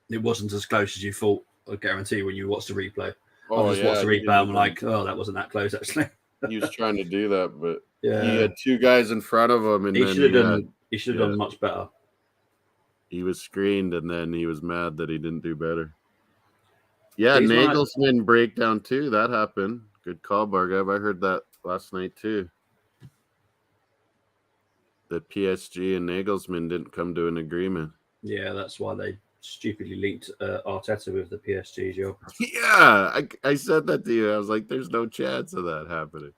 It wasn't as close as you thought, I guarantee, when you watched the replay. Oh, I just watched the replay and I'm like, oh, that wasn't that close, actually. He was trying to do that, but yeah, he had two guys in front of him. And he should have done much better. He was screened, and then he was mad that he didn't do better. Yeah, He's one Nagelsmann breakdown too. That happened. Good call, Bargav. I heard that last night too. That PSG and Nagelsmann didn't come to an agreement. Yeah, that's why they stupidly linked Arteta with the PSG job. Yeah, I said that to you. I was like, there's no chance of that happening.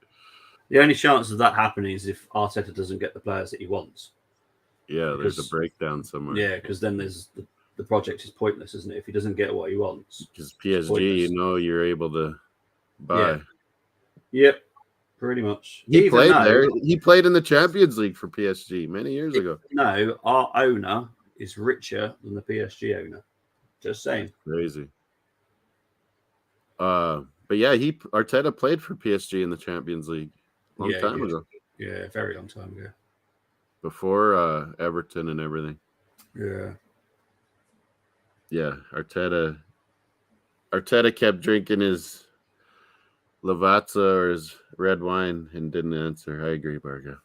The only chance of that happening is if Arteta doesn't get the players that he wants. Yeah, there's a breakdown somewhere. Yeah, because then there's the project is pointless, isn't it? If he doesn't get what he wants. Because PSG, you're able to buy. Yeah. Yep, pretty much. He played there. He played in the Champions League for PSG many years ago. No, our owner is richer than the PSG owner. Just saying. That's crazy. But yeah, Arteta played for PSG in the Champions League long time ago. Yeah, very long time ago. Before Everton and everything. Yeah. Yeah, Arteta kept drinking his Lavazza or his red wine and didn't answer. I agree, Barga.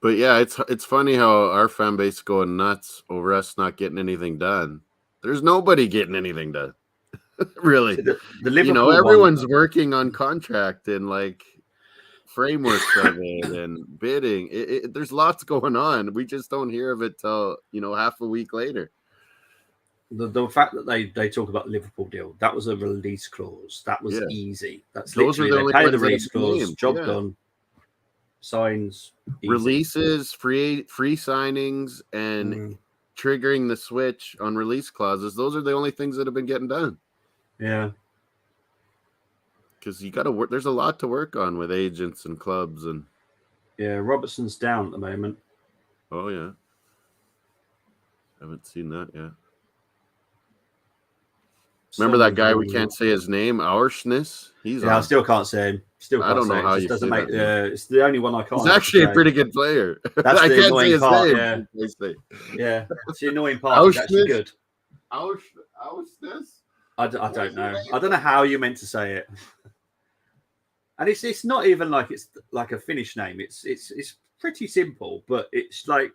But yeah, it's funny how our fan base is going nuts over us not getting anything done. There's nobody getting anything done. Really. The Liverpool everyone's working on contract and like framework of it and bidding. There's lots going on. We just don't hear of it till half a week later. The fact that they talk about the Liverpool deal, that was a release clause. That was easy. That's those literally they pay the release clause, job done. Signs, easy. Releases, free signings, and triggering the switch on release clauses. Those are the only things that have been getting done. Yeah, because you got to work. There's a lot to work on with agents and clubs, and Robertson's down at the moment. Oh yeah, haven't seen that yet. Remember that guy? We can't say his name. Aurshness. He's I still can't say him. I don't know how you doesn't make. It's the only one I can't. He's actually a pretty good player. That's I the can't annoying say his part. name. Yeah, it's the annoying part. He's actually good. Aurshness. I don't know. I don't know how you're meant to say it. And it's not even like it's like a Finnish name. It's pretty simple, but it's like,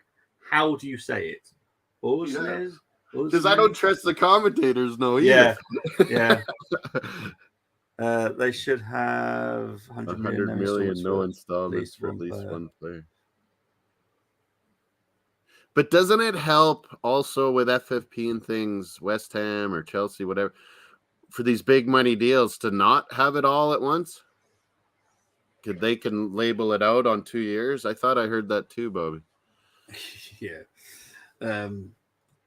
how do you say it? Aurshness. Because I don't trust the commentators, no. Either. Yeah. They should have 100 million no installments for at least one player. But doesn't it help also with FFP and things, West Ham or Chelsea, whatever, for these big money deals to not have it all at once? They can label it out on 2 years. I thought I heard that too, Bobby. Yeah.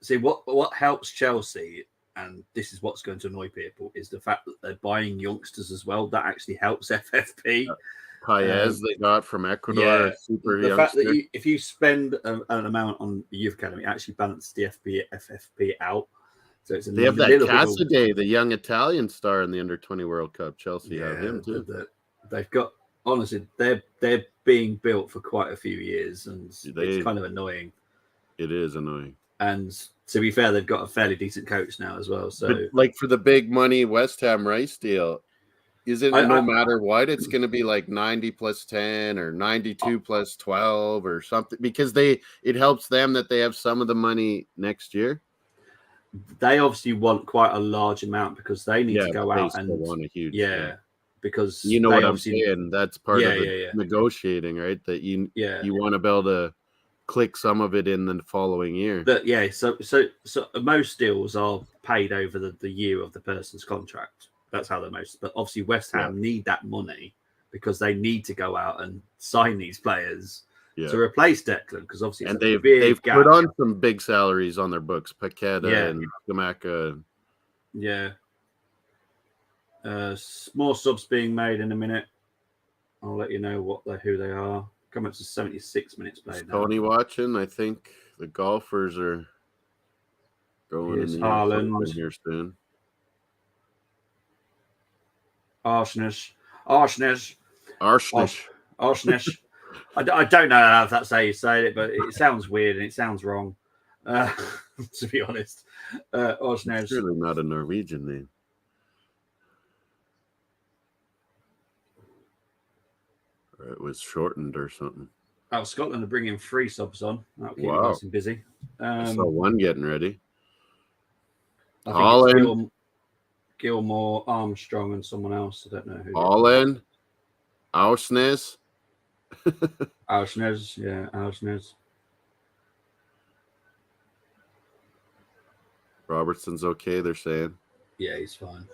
See, what helps Chelsea, and this is what's going to annoy people, is the fact that they're buying youngsters as well. That actually helps FFP. Paez they got from Ecuador, super the youngster. fact that if you spend an amount on the youth academy, it actually balances the FFP out. So it's they have that Casadei, the young Italian star in the under-20 World Cup. Chelsea have him too. They've got, honestly, they're being built for quite a few years, and it's kind of annoying. It is annoying. And to be fair, they've got a fairly decent coach now as well. So, but like for the big money West Ham Rice deal, is it no matter what, it's going to be like 90 plus 10 or 92 plus 12 or something? Because it helps them that they have some of the money next year. They obviously want quite a large amount because they need to go out and want a huge because you know what I'm saying. That's part of negotiating, right? That you want to be able to click some of it in the following year. So most deals are paid over the year of the person's contract. That's how they're most. But obviously, West Ham need that money because they need to go out and sign these players to replace Declan. Because obviously, and they've put on some big salaries on their books. Paqueta and Gamaka. Yeah. More subs being made in a minute. I'll let you know who they are. Coming up to 76 minutes played now. Tony watching. I think the golfers are going in Haaland here soon. Arshness. I don't know if that's how you say it, but it sounds weird and it sounds wrong. To be honest, Arshness. Surely not a Norwegian name. it was shortened or something. Oh, Scotland are bringing 3 subs on. That'll keep you Wow. nice and busy. I saw one getting ready. I think Holland. it's Gilmore, Armstrong, and someone else. I don't know who. Holland. Auschnitz. Auschnitz, yeah, Auschnitz. Robertson's okay, they're saying. Yeah, he's fine.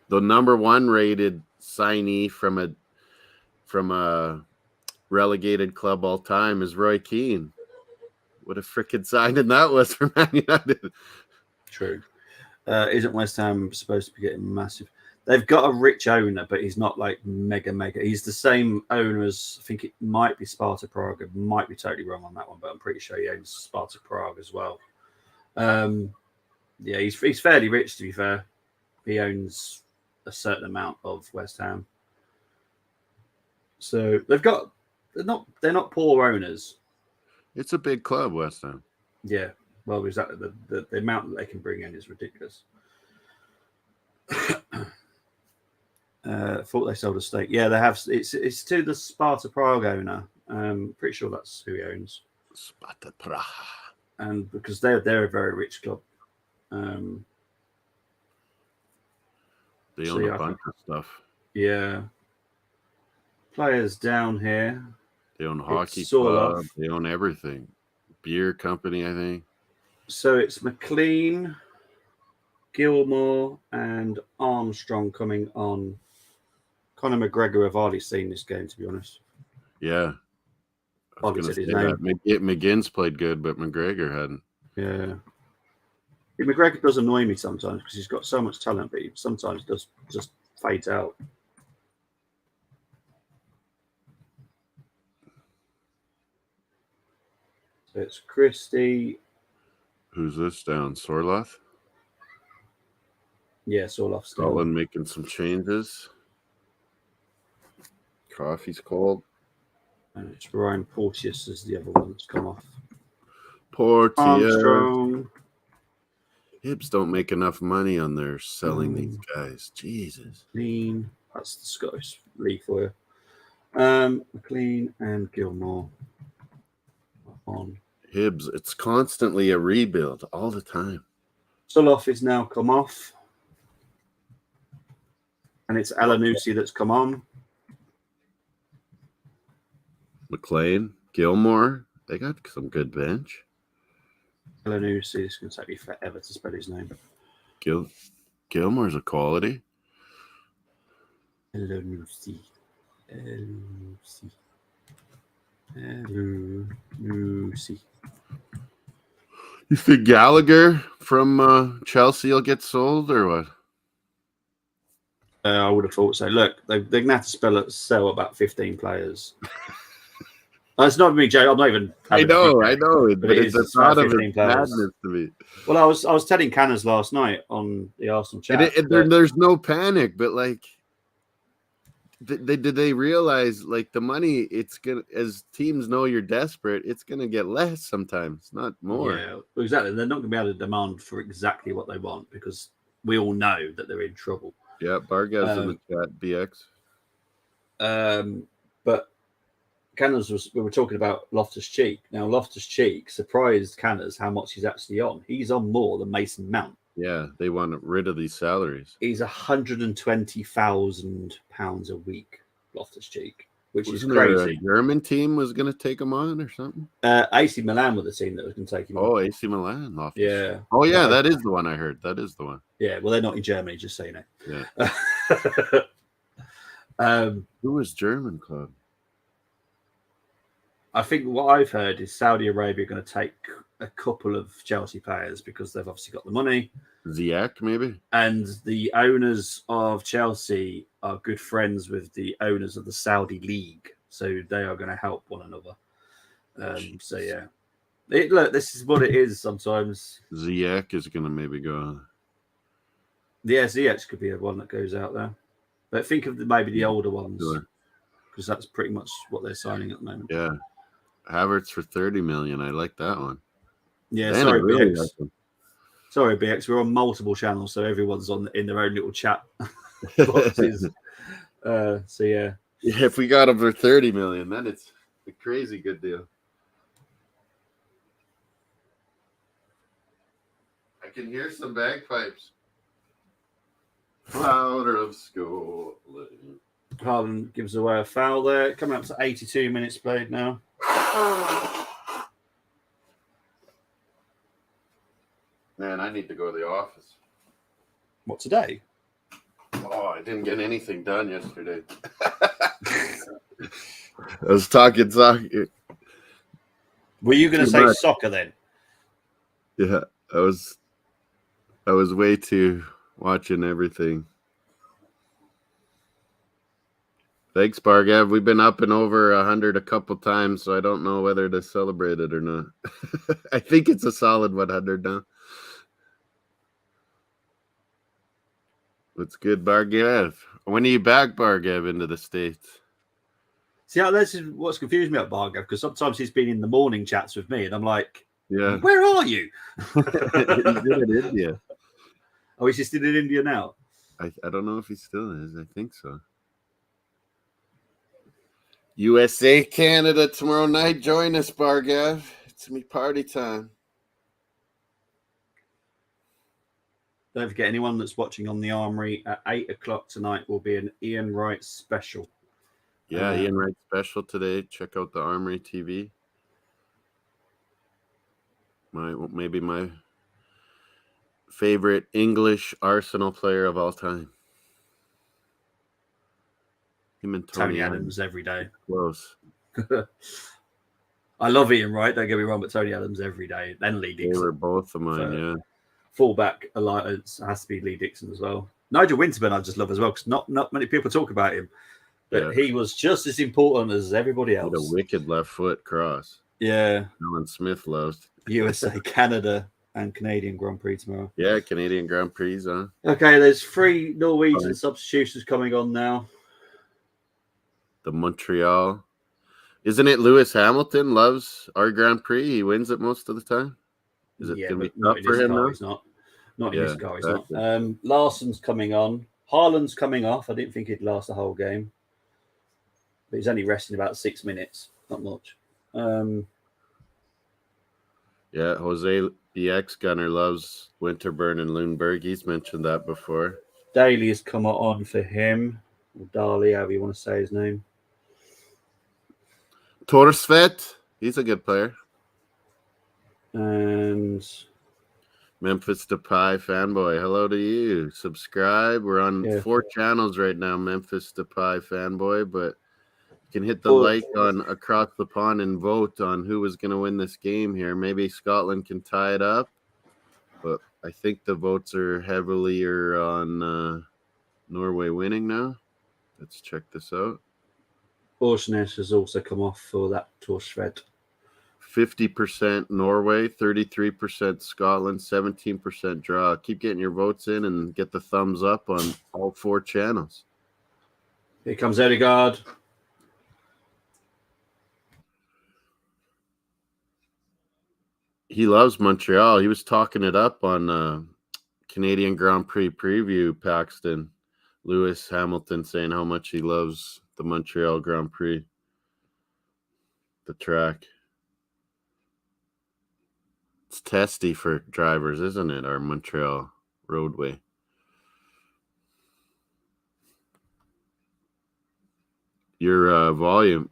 The number 1 rated signee from a relegated club all time is Roy Keane. What a freaking signing that was for Man United. True. Isn't West Ham supposed to be getting massive? They've got a rich owner, but he's not like mega. He's the same owner as, I think it might be Sparta Prague. I might be totally wrong on that one, but I'm pretty sure he owns Sparta Prague as well. Yeah, he's fairly rich, to be fair. He owns a certain amount of West Ham. So they're not poor owners. It's a big club, West Ham. Yeah. Well, exactly. The amount that they can bring in is ridiculous. Thought they sold a stake. Yeah, they have. It's to the Sparta Prague owner. Pretty sure that's who he owns. Sparta Prague. And because they're a very rich club. They own a bunch of stuff. Yeah. Players down here. They own hockey club. They own everything. Beer company, I think. So it's McLean, Gilmore, and Armstrong coming on. Conor McGregor, I've hardly seen this game, to be honest. Yeah. I was going to say that. McGinn's played good, but McGregor hadn't. Yeah. McGregor does annoy me sometimes because he's got so much talent, but he sometimes does just fades out. So it's Christie. Who's this down? Sorloth? Yeah, Sorloth. Scotland making some changes. Coffee's cold. And it's Ryan Porteous is the other one that's come off. Porteous. Armstrong. Hibs don't make enough money on their selling these guys. Jesus. McLean. That's the Scottish league for you. McLean and Gilmore. On. Hibs, it's constantly a rebuild all the time. Soloff is now come off. And it's Alanusi that's come on. McLean, Gilmore, they got some good bench. Alanusi, it's going to take me forever to spell his name. Gilmore's a quality. Alanusi. You think Gallagher from Chelsea will get sold or what? I would have thought so. Look, they're going to have to sell about 15 players. It's not me, Joe. I'm not even. I know. But it's a thought of it madness to me. Well, I was telling Canners last night on the Arsenal chat. There's no panic, but like, did they realize like the money? It's gonna, as teams know you're desperate, it's gonna get less sometimes, not more. Yeah, exactly. They're not going to be able to demand for exactly what they want because we all know that they're in trouble. Yeah, Bargaz in the chat, BX. But Canners we were talking about Loftus-Cheek. Now Loftus-Cheek surprised Canners how much he's actually on. He's on more than Mason Mount. Yeah, they want rid of these salaries. He's £120,000 a week, Loftus-Cheek, which Wasn't is crazy. There a German team was going to take him on or something? AC Milan were the team that was going to take him on. Oh, AC Milan. Loftus. Yeah. Oh, yeah, that is the one I heard. That is the one. Yeah, well, they're not in Germany, just so you know. Yeah. Who was German club? I think what I've heard is Saudi Arabia are going to take a couple of Chelsea players because they've obviously got the money. Ziyech, maybe? And the owners of Chelsea are good friends with the owners of the Saudi League. So they are going to help one another. So, yeah. Look, this is what it is sometimes. Ziyech is going to maybe go. Yeah, Ziyech could be one that goes out there. But think of maybe the older ones. Because that's pretty much what they're signing at the moment. Yeah. Havertz for 30 million. I like that one. Yeah, Dan, sorry, really BX. Sorry, BX, we're on multiple channels, so everyone's in their own little chat boxes. So yeah. If we got over 30 million, then it's a crazy good deal. I can hear some bagpipes. Louder of Scotland. Harlan gives away a foul there. Coming up to 82 minutes played now. Man, I need to go to the office. What, today? Oh, I didn't get anything done yesterday. I was talking soccer. Were you going to say soccer then? Yeah, I was way too watching everything. Thanks, Bargav. We've been up and over 100 a couple times, so I don't know whether to celebrate it or not. I think it's a solid 100 now. What's good, Bargav? When are you back, Bargav, into the States? See, this is what's confused me about Bargav, because sometimes he's been in the morning chats with me, and I'm like, yeah, where are you? He's in India. Oh, he's just in India now? I don't know if he still is. I think so. USA, Canada tomorrow night. Join us, Bargav. It's me party time. Don't forget, anyone that's watching on the Armory at 8 o'clock tonight will be an Ian Wright special. Yeah, Ian Wright special today. Check out the Armory TV. Maybe my favorite English Arsenal player of all time. Him and Tony Adams every day. Close. I love Ian Wright, don't get me wrong, but Tony Adams every day. Then Lee Dixon. They were both of mine, yeah. Fullback alliance has to be Lee Dixon as well. Nigel Winterburn I just love as well, because not many people talk about him. But he was just as important as everybody else. He had a wicked left foot cross. Yeah. Alan Smith loves. USA, Canada, and Canadian Grand Prix tomorrow. Yeah, Canadian Grand Prix on. Okay, there's 3 Norwegian substitutions coming on now. The Montreal. Isn't it Lewis Hamilton loves our Grand Prix? He wins it most of the time. Is it going to be tough for him now? He's not. Not in this car, he's not. Larsson's coming on. Haaland's coming off. I didn't think he'd last the whole game. But he's only resting about 6 minutes. Not much. Yeah, Jose BX Gunner loves Winterburn and Lundberg. He's mentioned that before. Daly has come on for him. Or Dali, however you want to say his name. Torsvet, he's a good player. And Memphis Depay fanboy, hello to you. Subscribe. We're on 4 channels right now, Memphis Depay fanboy, but you can hit the like on across the pond and vote on who was going to win this game here. Maybe Scotland can tie it up, but I think the votes are heavier on Norway winning now. Let's check this out. Orsnes has also come off for that Torsved. 50% Norway, 33% Scotland, 17% draw. Keep getting your votes in and get the thumbs up on all 4 channels. Here comes Odegaard. He loves Montreal. He was talking it up on Canadian Grand Prix preview, Paxton. Lewis Hamilton saying how much he loves the Montreal Grand Prix, the track. It's testy for drivers, isn't it? Our Montreal roadway. Your volume.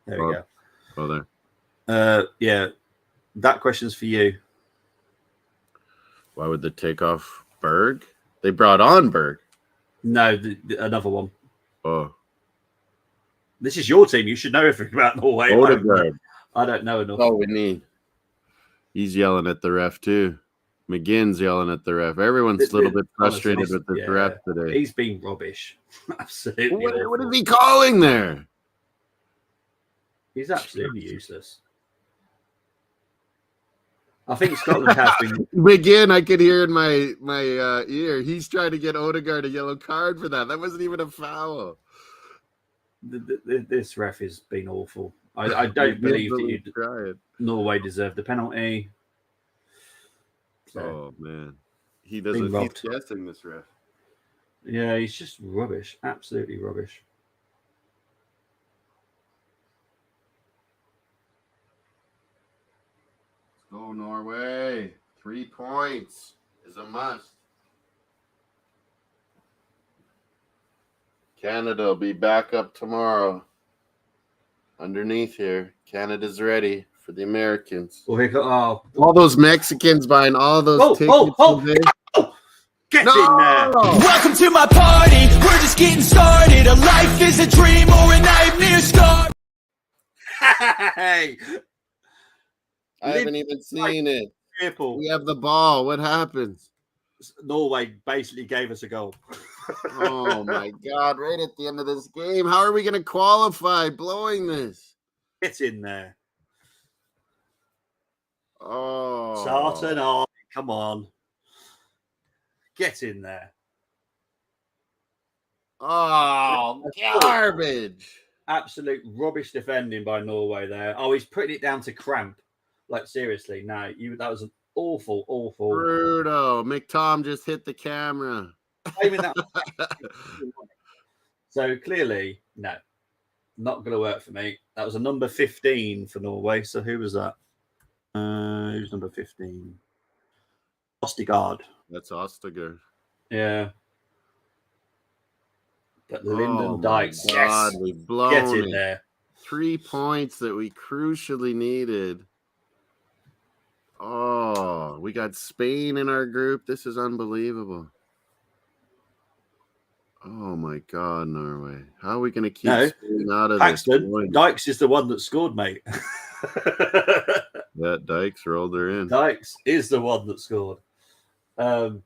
There we go. Oh, there. Yeah, that question's for you. Why would they take off Berg? They brought on Berg. No, another one. Oh. This is your team. You should know everything about Norway. I don't know enough. Oh, we need. He's yelling at the ref, too. McGinn's yelling at the ref. Everyone's a little bit frustrated with the ref today. He's been rubbish. Absolutely. What is he calling there? He's absolutely useless. I think Scotland has been. McGinn, I could hear in my ear. He's trying to get Odegaard a yellow card for that. That wasn't even a foul. This ref has been awful. I don't believe that Norway deserved the penalty. Oh man, he does. Been He's robbed. guessing this ref. Yeah, he's just rubbish. Absolutely rubbish. Let's go Norway. 3 points is a must. Canada will be back up tomorrow. Underneath here, Canada's ready for the Americans. Well, he got All those Mexicans buying all those tickets. Get in there. Welcome to my party, we're just getting started. A life is a dream or a nightmare scar. Hey, I haven't even seen it. Fearful. We have the ball. What happens? Norway basically gave us a goal. Oh my God, right at the end of this game. How are we going to qualify blowing this? Get in there. Oh. Sarton, oh, come on. Get in there. Oh, garbage. Absolute rubbish defending by Norway there. Oh, he's putting it down to cramp. Like, seriously, no, that was an awful. Brutal. McTom just hit the camera. So clearly, no, not going to work for me. That was a number 15 for Norway. So who was that? Who's number 15? Ostigard. That's Ostiger. Yeah. But Lyndon Dykes, God, yes, we've blown get in there. 3 points that we crucially needed. Oh, we got Spain in our group. This is unbelievable. Oh my God, Norway. How are we going to keep Spain out of Paxton, this? Dykes is the one that scored, mate. Yeah, Dykes rolled her in. Dykes is the one that scored. To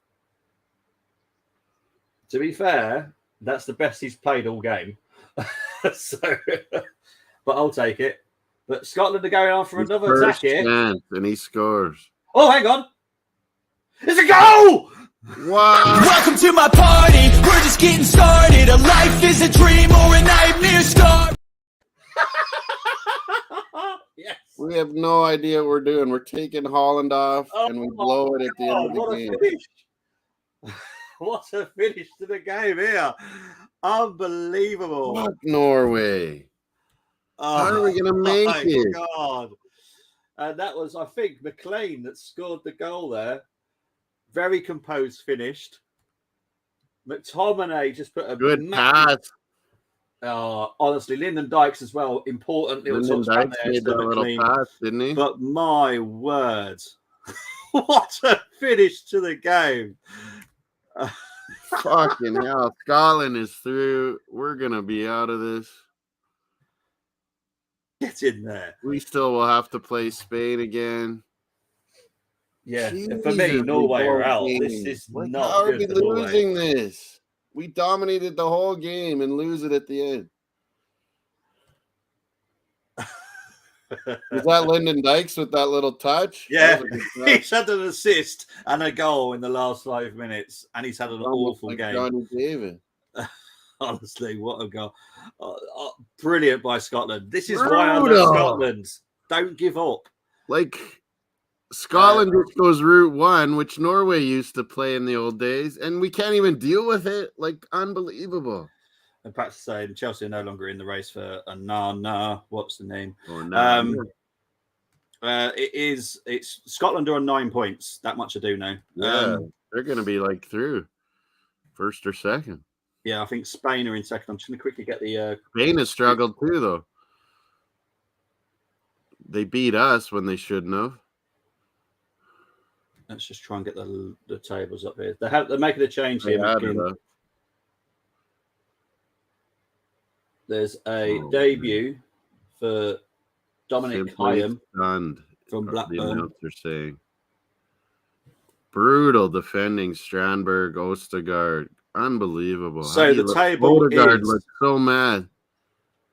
be fair, that's the best he's played all game. So, but I'll take it. But Scotland are going on for another attack here. And he scores. Oh, hang on. It's a goal! Wow. Welcome to my party, we're just getting started. A life is a dream or a nightmare scar. Yes. We have no idea what we're doing. We're taking Holland off and we blow it at the end of the game. What a finish to the game here. Unbelievable. Fuck Norway. How are we going to make it? God. And that was, I think, McLean that scored the goal there. Very composed, finished. McTominay just put a good pass. Honestly, Lyndon Dykes as well. Important little Lyndon Dykes made that little pass, didn't he? But my word, what a finish to the game! Fucking hell, Scotland is through. We're gonna be out of this. Get in there. We still will have to play Spain again. Yeah, for me, Norway are out. This is not how are good we for Norway. losing this? We dominated the whole game and lose it at the end. Was that Lyndon Dykes with that little touch? Yeah, he's had an assist and a goal in the last 5 minutes, and he's had an awful game. Johnny David. Honestly, what a goal. Brilliant by Scotland. This is why I love Scotland. Don't give up. Like, Scotland just goes route one, which Norway used to play in the old days, and we can't even deal with it. Like, unbelievable. And Pat's saying Chelsea are no longer in the race for a what's the name? It's Scotland are on 9 points. That much I do know. Yeah, they're going to be like through first or second. Yeah, I think Spain are in second. I'm just going to quickly get the. Spain has struggled too, though. They beat us when they shouldn't have. Let's just try and get the tables up here. They're making a change here. There's a debut for Dominic Hyam from Blackburn. They're saying brutal defending Strandberg, Ostergaard, unbelievable. So the table Odegaard looks so mad.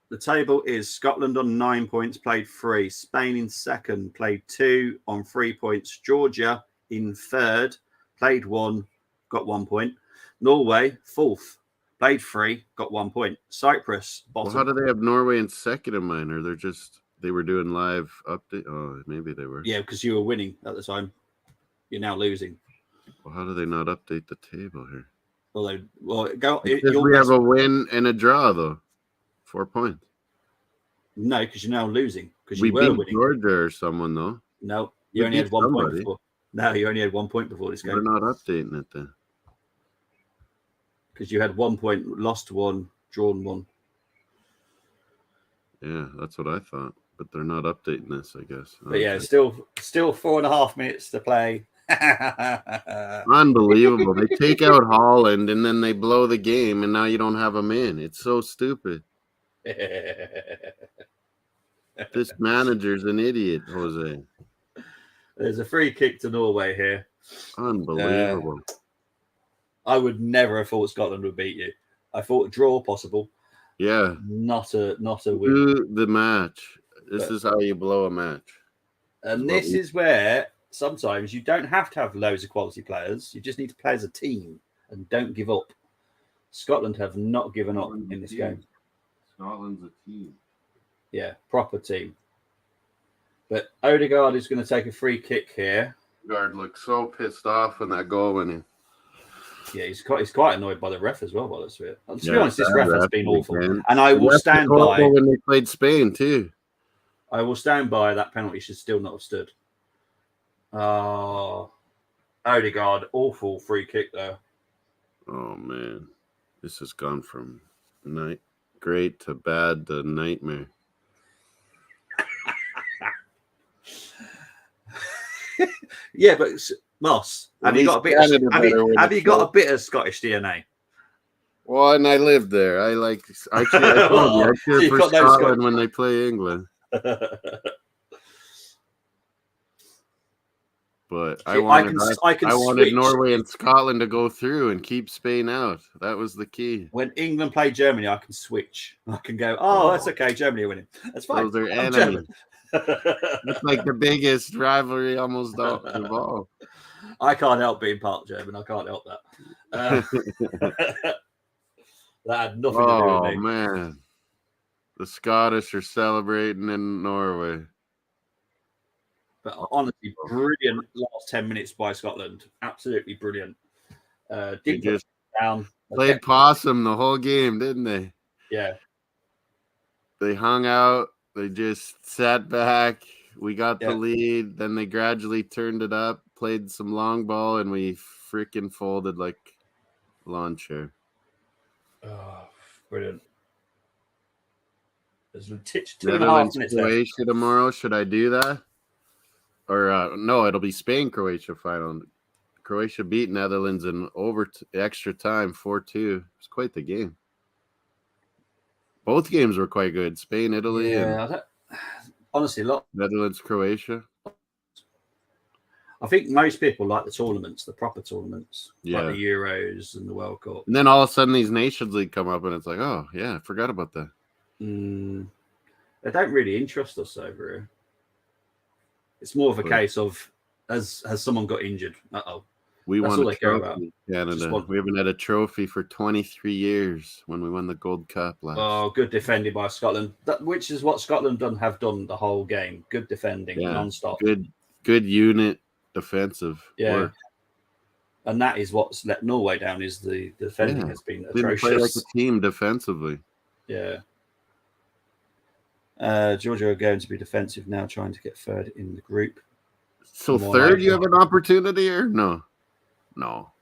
The table is Scotland on 9 points, played 3. Spain in second, played 2 on 3 points. Georgia in third, played 1, got 1 point. Norway fourth. Played 3, got 1 point. Cyprus, bottom. Well, how do they have Norway in second in mine? Or they were doing live update? Oh, maybe they were. Yeah, because you were winning at the time. You're now losing. Well, how do they not update the table here? You'll We have a win and a draw, though. 4 points. No, because you're now losing. Because We you were beat winning. Georgia or someone, though. No, you only had 1 point somebody. before. No, you only had 1 point before this game. We're not updating it then. Because you had 1 point, lost 1, drawn 1. Yeah, that's what I thought. But they're not updating this, I guess. But yeah, still 4.5 minutes to play. Unbelievable. They take out Holland and then they blow the game, and now you don't have them in. It's so stupid. This manager's an idiot, Jose. There's a free kick to Norway here. Unbelievable. I would never have thought Scotland would beat you. I thought a draw possible. Yeah. Not a win. Do the match. This is how you blow a match. And this is where sometimes you don't have to have loads of quality players. You just need to play as a team and don't give up. Scotland have not given up in this game. Scotland's a team. Yeah, proper team. But Odegaard is going to take a free kick here. Odegaard looked so pissed off when that goal went in. Yeah, he's quite annoyed by the ref as well. By this bit. To be honest, this ref has been awful, and I will stand by when they played Spain too. I will stand by that penalty should still not have stood. Odegaard, awful free kick there. Oh man, this has gone from great to bad to nightmare. Yeah, but Moss, have you got a bit of Scottish DNA? Well, and I lived there. I cheer for Scotland when they play England. But I wanted Norway and Scotland to go through and keep Spain out. That was the key. When England play Germany, I can switch. I can go, that's okay, Germany are winning. That's fine. Those are enemies. It's like the biggest rivalry almost of all. I can't help being part German. I can't help that. That had nothing to do with me. Oh, man. The Scottish are celebrating in Norway. But honestly, brilliant last 10 minutes by Scotland. Absolutely brilliant. They just played possum the whole game, didn't they? Yeah. They hung out. They just sat back. We got the lead. Then they gradually turned it up, played some long ball, and we freaking folded like a lawn chair. Oh, brilliant. There's 2.5 minutes Croatia left. Tomorrow. Should I do that? Or no, it'll be Spain-Croatia final. Croatia beat Netherlands in extra time 4-2. It's quite the game. Both games were quite good. Spain, Italy, and honestly, Netherlands, Croatia. I think most people like the tournaments, the proper tournaments, like the Euros and the World Cup. And then all of a sudden, these Nations League come up, and it's like, oh yeah, I forgot about that. They don't really interest us over here. It's more of a case of has someone got injured? We won a trophy, Canada. We haven't had a trophy for 23 years when we won the Gold Cup last. Oh, good defending by Scotland. Which is what Scotland have done the whole game. Good defending, non-stop. Good unit defensive work. And that is what's let Norway down. Is the defending has been atrocious. Didn't play like a team defensively. Yeah. Georgia are going to be defensive now, trying to get third in the group. So third, you have an opportunity, or no?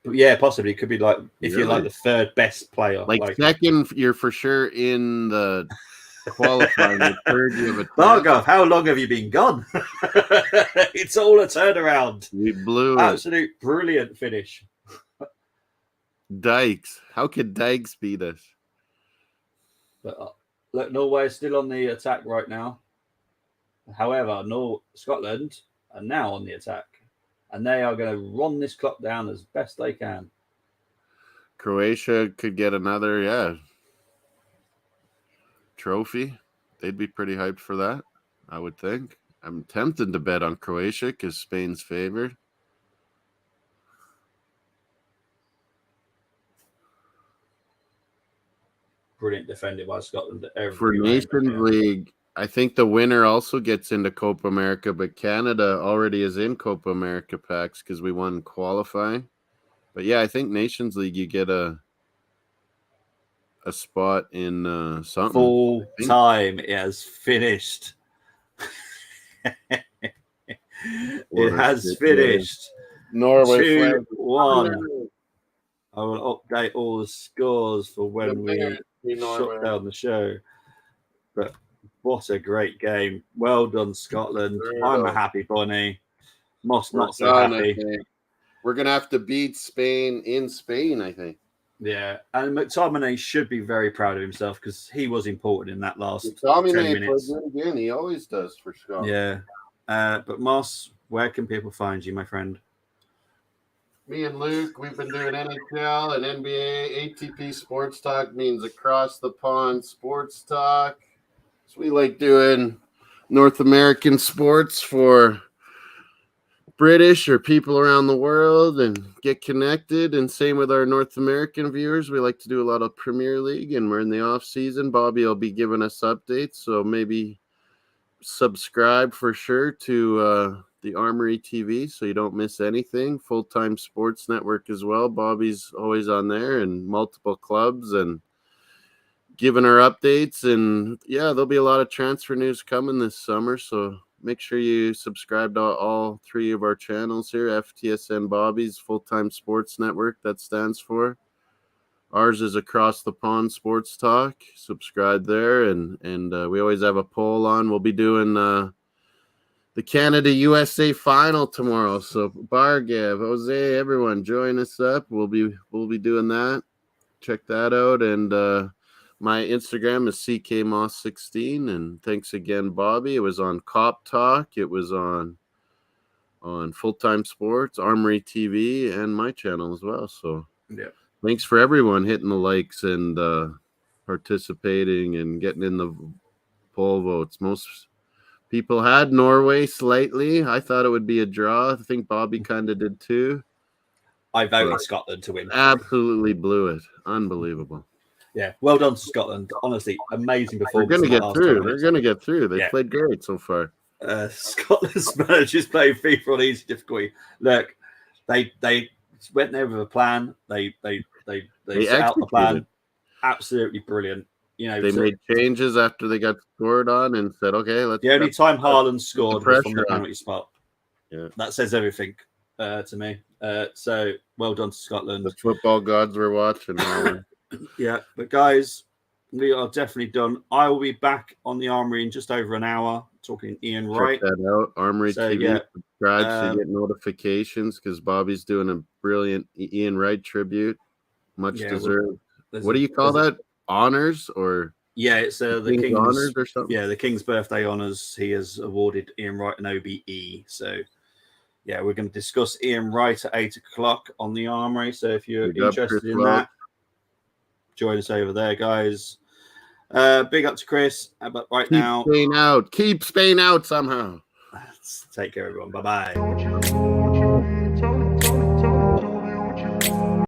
But yeah, possibly. It could be like if you're like the third best player. Like second, you're for sure in the qualifier. Third, you have a Bargov, how long have you been gone? It's all a turnaround. We blew Absolute brilliant finish. Dykes. How could Dykes beat us? But look, Norway is still on the attack right now. However, Scotland are now on the attack. And they are going to run this clock down as best they can. Croatia could get another, trophy. They'd be pretty hyped for that, I would think. I'm tempted to bet on Croatia because Spain's favored. Brilliant defended by Scotland. For Nations League, I think the winner also gets into Copa America, but Canada already is in Copa America packs because we won qualifying. But yeah, I think Nations League you get a spot in something. Full time it has finished. It has finished. Norway 2-1. I will update all the scores for when we shut down the show. But what a great game. Well done, Scotland. I'm a happy bunny. Moss not so happy. We're going to have to beat Spain in Spain, I think. Yeah, and McTominay should be very proud of himself because he was important in that last 20 minutes. Again. He always does for Scotland. Yeah. But Moss, where can people find you, my friend? Me and Luke, we've been doing NHL and NBA. ATP Sports Talk means across the pond sports talk. So we like doing North American sports for British or people around the world and get connected. And same with our North American viewers. We like to do a lot of Premier League, and we're in the off season. Bobby will be giving us updates, so maybe subscribe for sure to the Armory TV so you don't miss anything. Full-time sports network as well. Bobby's always on there and multiple clubs and giving our updates. And yeah, there'll be a lot of transfer news coming this summer, so make sure you subscribe to all three of our channels here. FTSN Bobby's Full-Time Sports Network, that stands for. Ours is Across the Pond Sports Talk. Subscribe there, and we always have a poll on. We'll be doing the Canada-USA final tomorrow. So Bargav, Jose, everyone, join us up. We'll be doing that. Check that out. And my Instagram is CKMoss16. And thanks again, Bobby. It was on Cop Talk. It was on Full-Time Sports, Armory TV, and my channel as well. So yeah. Thanks for everyone hitting the likes and participating and getting in the poll votes. Most people had Norway slightly. I thought it would be a draw. I think Bobby kind of did too. I voted Scotland to win. Absolutely blew it. Unbelievable. Yeah, well done to Scotland. Honestly, amazing performance. They're going to get through. They're going to get through. They played great so far. Scotland's managers playing FIFA on easy difficulty. Look, they went there with a plan. They set out the plan. Absolutely brilliant. You know, they made changes after they got scored on and said, "Okay, let's." The only time Haaland scored was from the penalty spot. Yeah, that says everything to me. So well done to Scotland. The football gods were watching. Yeah, but guys, we are definitely done. I will be back on the Armory in just over an hour talking Ian Wright. Check that out, Armory TV. Yeah, subscribe so you get notifications because Bobby's doing a brilliant Ian Wright tribute. Much deserved. What do you call that? Honors or? Yeah, it's the King's honors or something. Yeah, the King's birthday honors. He has awarded Ian Wright an OBE. So yeah, we're going to discuss Ian Wright at 8 o'clock on the Armory. So if you're interested in that, join us over there, guys. Big up to Chris. But right now, keep Spain out somehow. Take care, everyone. Bye-bye.